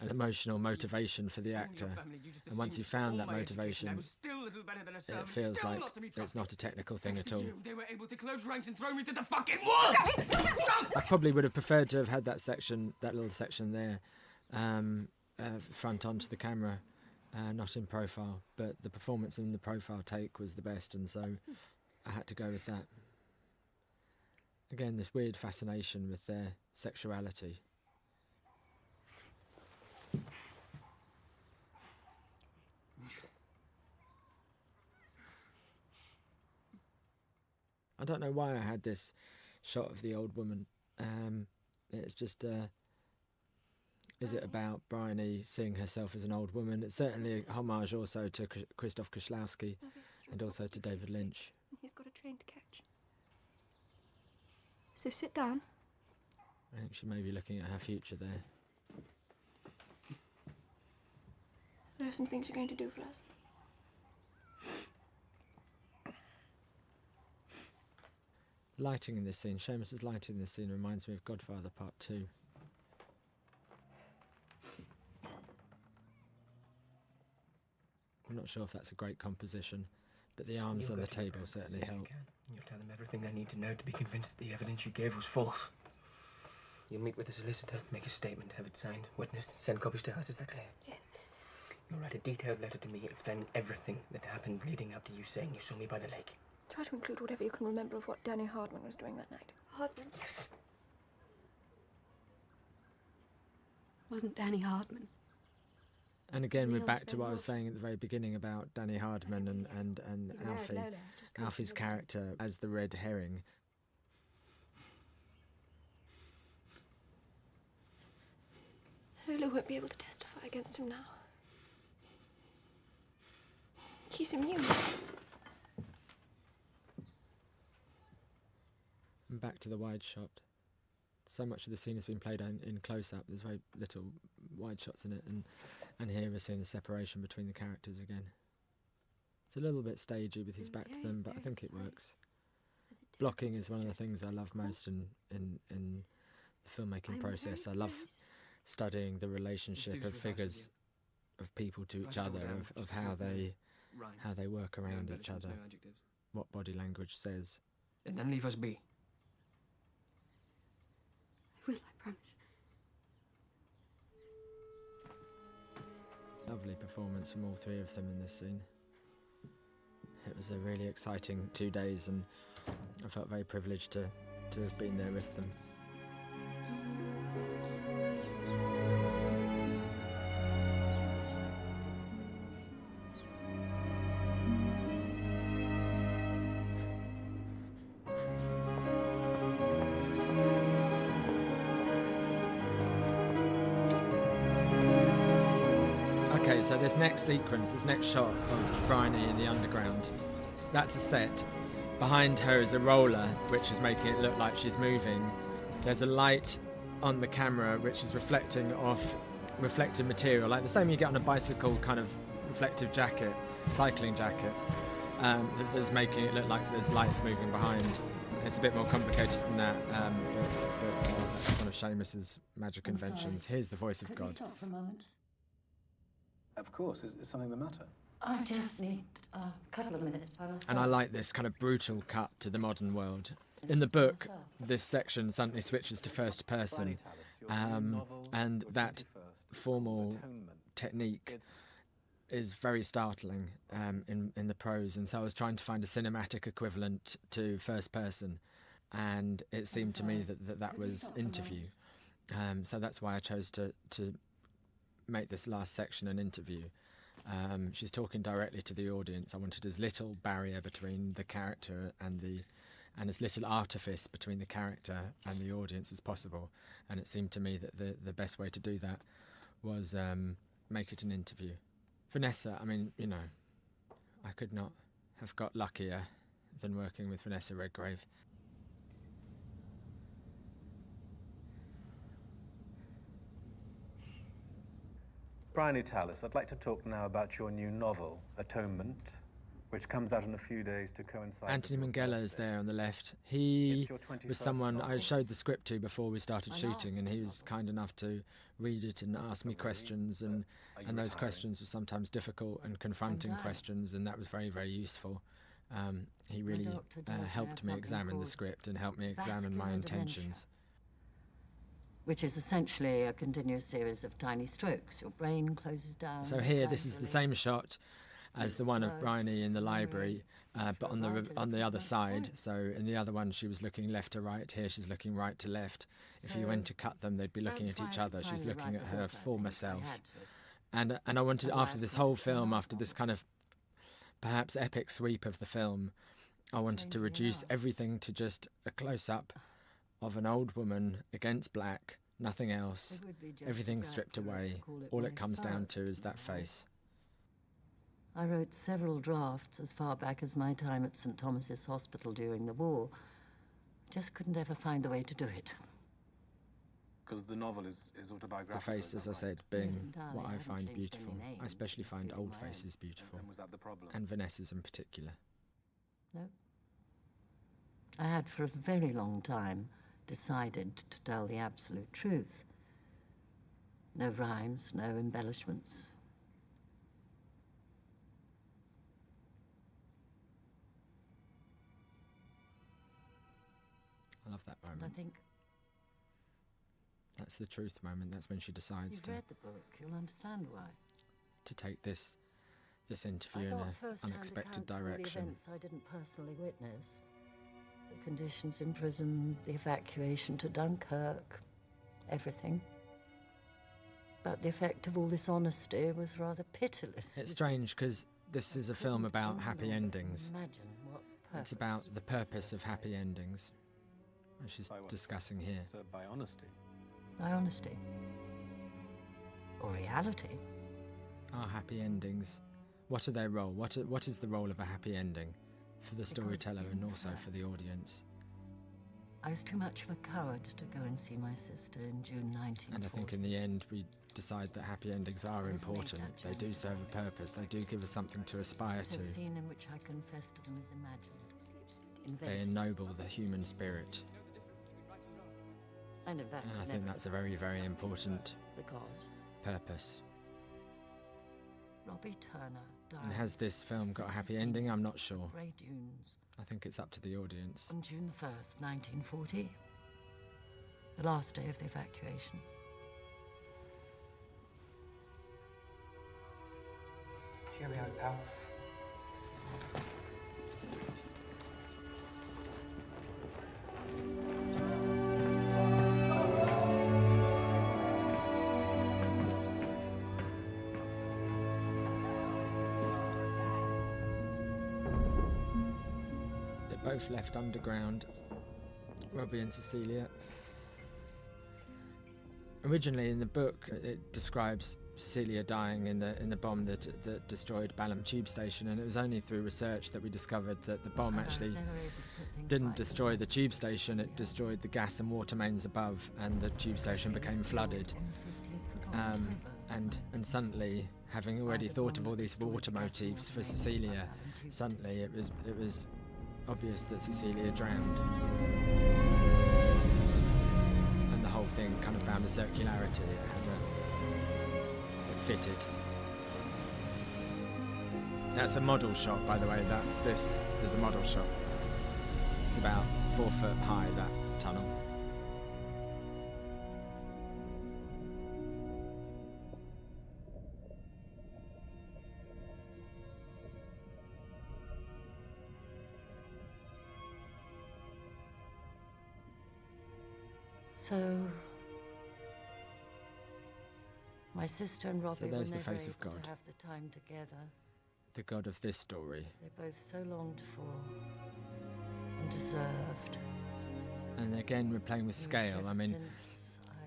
an emotional motivation for the actor. And once you've found that motivation, it feels like it's not a technical thing at all. They were able to close ranks and throw me to the fucking wall! I probably would have preferred to have had that little section there, front onto the camera. Not in profile, but the performance in the profile take was the best, and so I had to go with that. Again, this weird fascination with their sexuality. I don't know why I had this shot of the old woman. It's just... Is it about Briony seeing herself as an old woman? It's certainly a homage also to Krzysztof Kieślowski and also to David Lynch. He's got a train to catch. So sit down. I think she may be looking at her future there. There are some things you're going to do for us. Lighting in this scene, Seamus's lighting in this scene reminds me of Godfather Part 2. I'm not sure if that's a great composition, but the arms on the table certainly help. You'll tell them everything they need to know to be convinced that the evidence you gave was false. You'll meet with the solicitor, make a statement, have it signed, witnessed, send copies to us. Is that clear? Yes. You'll write a detailed letter to me explaining everything that happened leading up to you saying you saw me by the lake. Try to include whatever you can remember of what Danny Hardman was doing that night. Hardman? Yes. Wasn't Danny Hardman. And again, we're back to what I was saying at the very beginning about Danny Hardman and Alfie. Alfie's character as the red herring. Lola won't be able to testify against him now. He's immune. And back to the wide shot. So much of the scene has been played in close-up. There's very little wide shots in it, and here we're seeing the separation between the characters again. It's a little bit stagey with his back to them, but I think it works. Blocking is one of the things I love most in the filmmaking process. I love studying the relationship of figures, of people to each other, of how they work around each other, what body language says. And then leave us be. I will, I promise. Lovely performance from all three of them in this scene. It was a really exciting 2 days, and I felt very privileged to have been there with them. Okay, so this next sequence, this next shot of Briony in the underground, that's a set. Behind her is a roller, which is making it look like she's moving. There's a light on the camera, which is reflecting off reflective material, like the same you get on a bicycle kind of reflective jacket, cycling jacket, that's making it look like there's lights moving behind. It's a bit more complicated than that, but that's one of Seamus's magic inventions. Here's the voice of God. Could we talk for a moment? Of course. Is something the matter? I just need a couple of minutes by myself. And I like this kind of brutal cut to the modern world. In the book, this section suddenly switches to first person, and that formal technique is very startling in the prose. And so I was trying to find a cinematic equivalent to first person, and it seemed to me that was interview. So that's why I chose to make this last section an interview. She's talking directly to the audience. I wanted as little barrier between the character and as little artifice between the character and the audience as possible. And it seemed to me that the best way to do that was make it an interview. Vanessa, I mean, you know, I could not have got luckier than working with Vanessa Redgrave. Briony Tallis, I'd like to talk now about your new novel, Atonement, which comes out in a few days to coincide... Anthony Minghella is there on the left. He was someone I showed the script to before we started shooting, and he was kind enough to read it and ask me questions, and those questions were sometimes difficult and confronting questions, and that was very, very useful. He really helped me examine the script and helped me examine my intentions. Which is essentially a continuous series of tiny strokes. Your brain closes down. So here, this is the same shot as the one of Briony in the library, but on the other side. So in the other one, she was looking left to right. Here, she's looking right to left. If you went to cut them, they'd be looking at each other. She's looking at her former self. And I wanted, after this whole film, after this kind of perhaps epic sweep of the film, I wanted to reduce everything to just a close-up of an old woman against black, nothing else, everything stripped away. All it comes down to is that face. I wrote several drafts as far back as my time at St. Thomas's Hospital during the war. Just couldn't ever find the way to do it. Because the novel is autobiographical. The face, as I said, being what I find beautiful. I especially find old faces beautiful. And was that the problem? And Vanessa's in particular. No. I had for a very long time decided to tell the absolute truth. No rhymes, no embellishments. I love that moment. And I think that's the truth moment. That's when she decides you've read the book, you'll understand why. To take this interview in an unexpected direction. The events I didn't personally witness. The conditions in prison, the evacuation to Dunkirk, everything. But the effect of all this honesty was rather pitiless. It's strange because this is a film about happy endings. It's about the purpose of happy endings, as she's discussing here. So by honesty? By honesty. Or reality. Are happy endings, what are their role? What is the role of a happy ending for the storyteller and also for the audience? I was too much of a coward to go and see my sister in June 1940. And I think in the end we decide that happy endings are important. They do serve a purpose. They do give us something to aspire to. It's a scene in which I confess to them as imagined. They ennoble the human spirit. And in fact, I think that's a very, very important purpose. Robbie Turner died. And has this film got a happy ending? I'm not sure. Grey Dunes. I think it's up to the audience. On June 1st, 1940, the last day of the evacuation. Cheerio, pal. Both left underground, Robbie and Cecilia. Originally in the book, it describes Cecilia dying in the bomb that destroyed Balham Tube Station, and it was only through research that we discovered that the bomb actually didn't destroy the tube station, it destroyed the gas and water mains above, and the tube station became flooded. And suddenly, having already thought of all these water motifs for Cecilia, suddenly it was obvious that Cecilia drowned. And the whole thing kind of found a circularity. It fitted. That's a model shot, by the way. This is a model shot. It's about 4 foot high, that tunnel. So, my sister and Robbie were there's the never face of able God. to have the time together. The God of this story. They both so longed for and deserved. And again, we're playing with scale. I mean,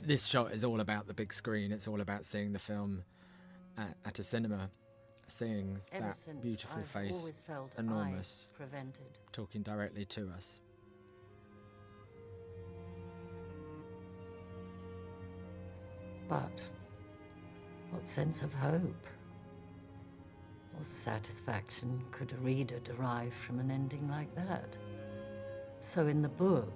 this shot is all about the big screen. It's all about seeing the film at a cinema, seeing Ever that since, beautiful I've face, always felt enormous, I prevented. talking directly to us. But what sense of hope or satisfaction could a reader derive from an ending like that? So in the book,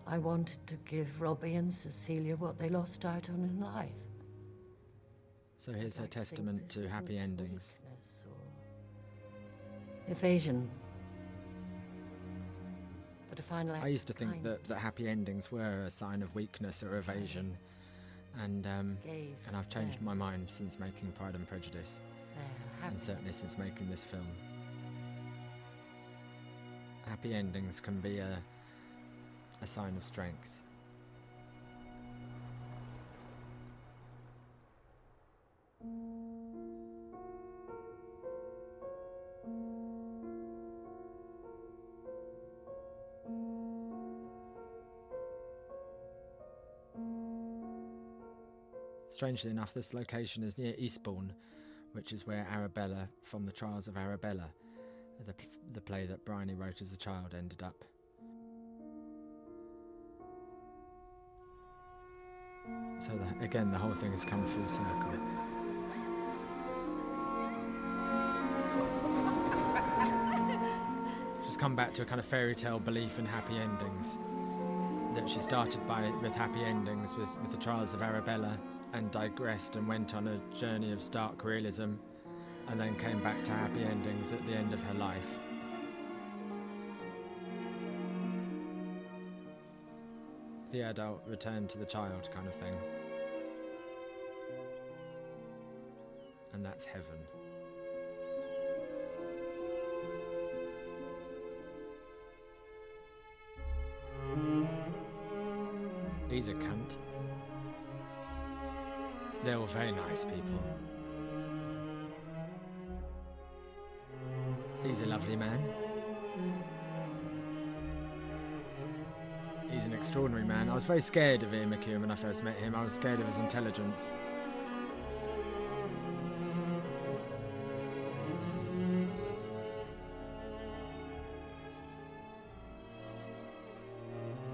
I wanted to give Robbie and Cecilia what they lost out on in life. So here's her testament to happy endings. Evasion. But a final act I used to of think kindness. that happy endings were a sign of weakness or evasion, and I've changed my mind since making Pride and Prejudice, and certainly since making this film. Happy endings can be a sign of strength. Strangely enough, this location is near Eastbourne, which is where Arabella from the Trials of Arabella, the play that Briony wrote as a child, ended up. So again, the whole thing has come full circle. She's come back to a kind of fairy tale belief in happy endings. That she started with happy endings with the Trials of Arabella, and digressed and went on a journey of stark realism, and then came back to happy endings at the end of her life. The adult returned to the child kind of thing. And that's heaven. He's a cunt. They're all very nice people. He's a lovely man. He's an extraordinary man. I was very scared of Ian McEwan when I first met him. I was scared of his intelligence.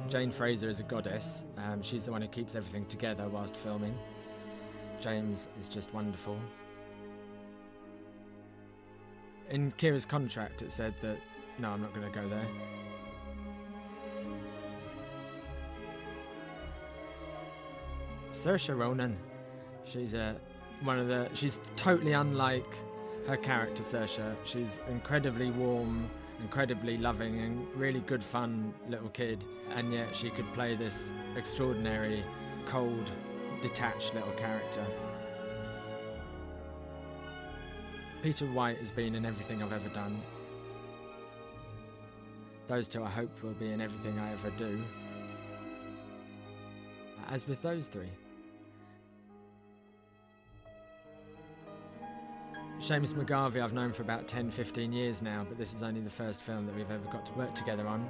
Jane Fraser is a goddess. She's the one who keeps everything together whilst filming. James is just wonderful. In Keira's contract it said that, no, I'm not going to go there. Saoirse Ronan. She's she's totally unlike her character, Saoirse. She's incredibly warm, incredibly loving, and really good fun little kid, and yet she could play this extraordinary, cold, detached little character. Peter White has been in everything I've ever done. Those two I hope will be in everything I ever do. As with those three. Seamus McGarvey I've known for about 10-15 years now, but this is only the first film that we've ever got to work together on.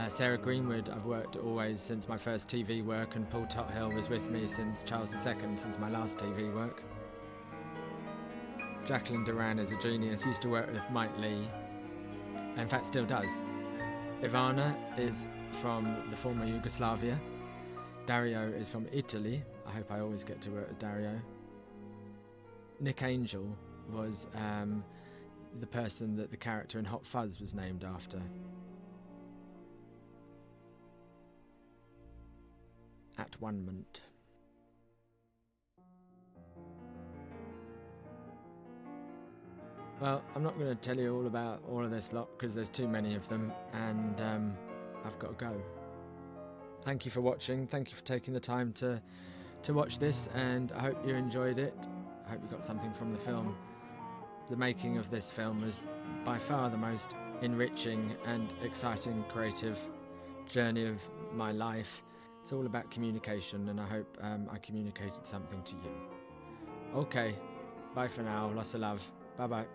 Sarah Greenwood I've worked always since my first TV work, and Paul Tothill was with me since Charles II, since my last TV work. Jacqueline Duran is a genius, used to work with Mike Lee, in fact still does. Ivana is from the former Yugoslavia. Dario is from Italy. I hope I always get to work with Dario. Nick Angel was the person that the character in Hot Fuzz was named after. Atonement. Well, I'm not going to tell you all about all of this lot because there's too many of them, and I've got to go. Thank you for watching. Thank you for taking the time to watch this, and I hope you enjoyed it. I hope you got something from the film. The making of this film was by far the most enriching and exciting creative journey of my life. It's all about communication, and I hope I communicated something to you. Okay, bye for now. Lots of love. Bye-bye.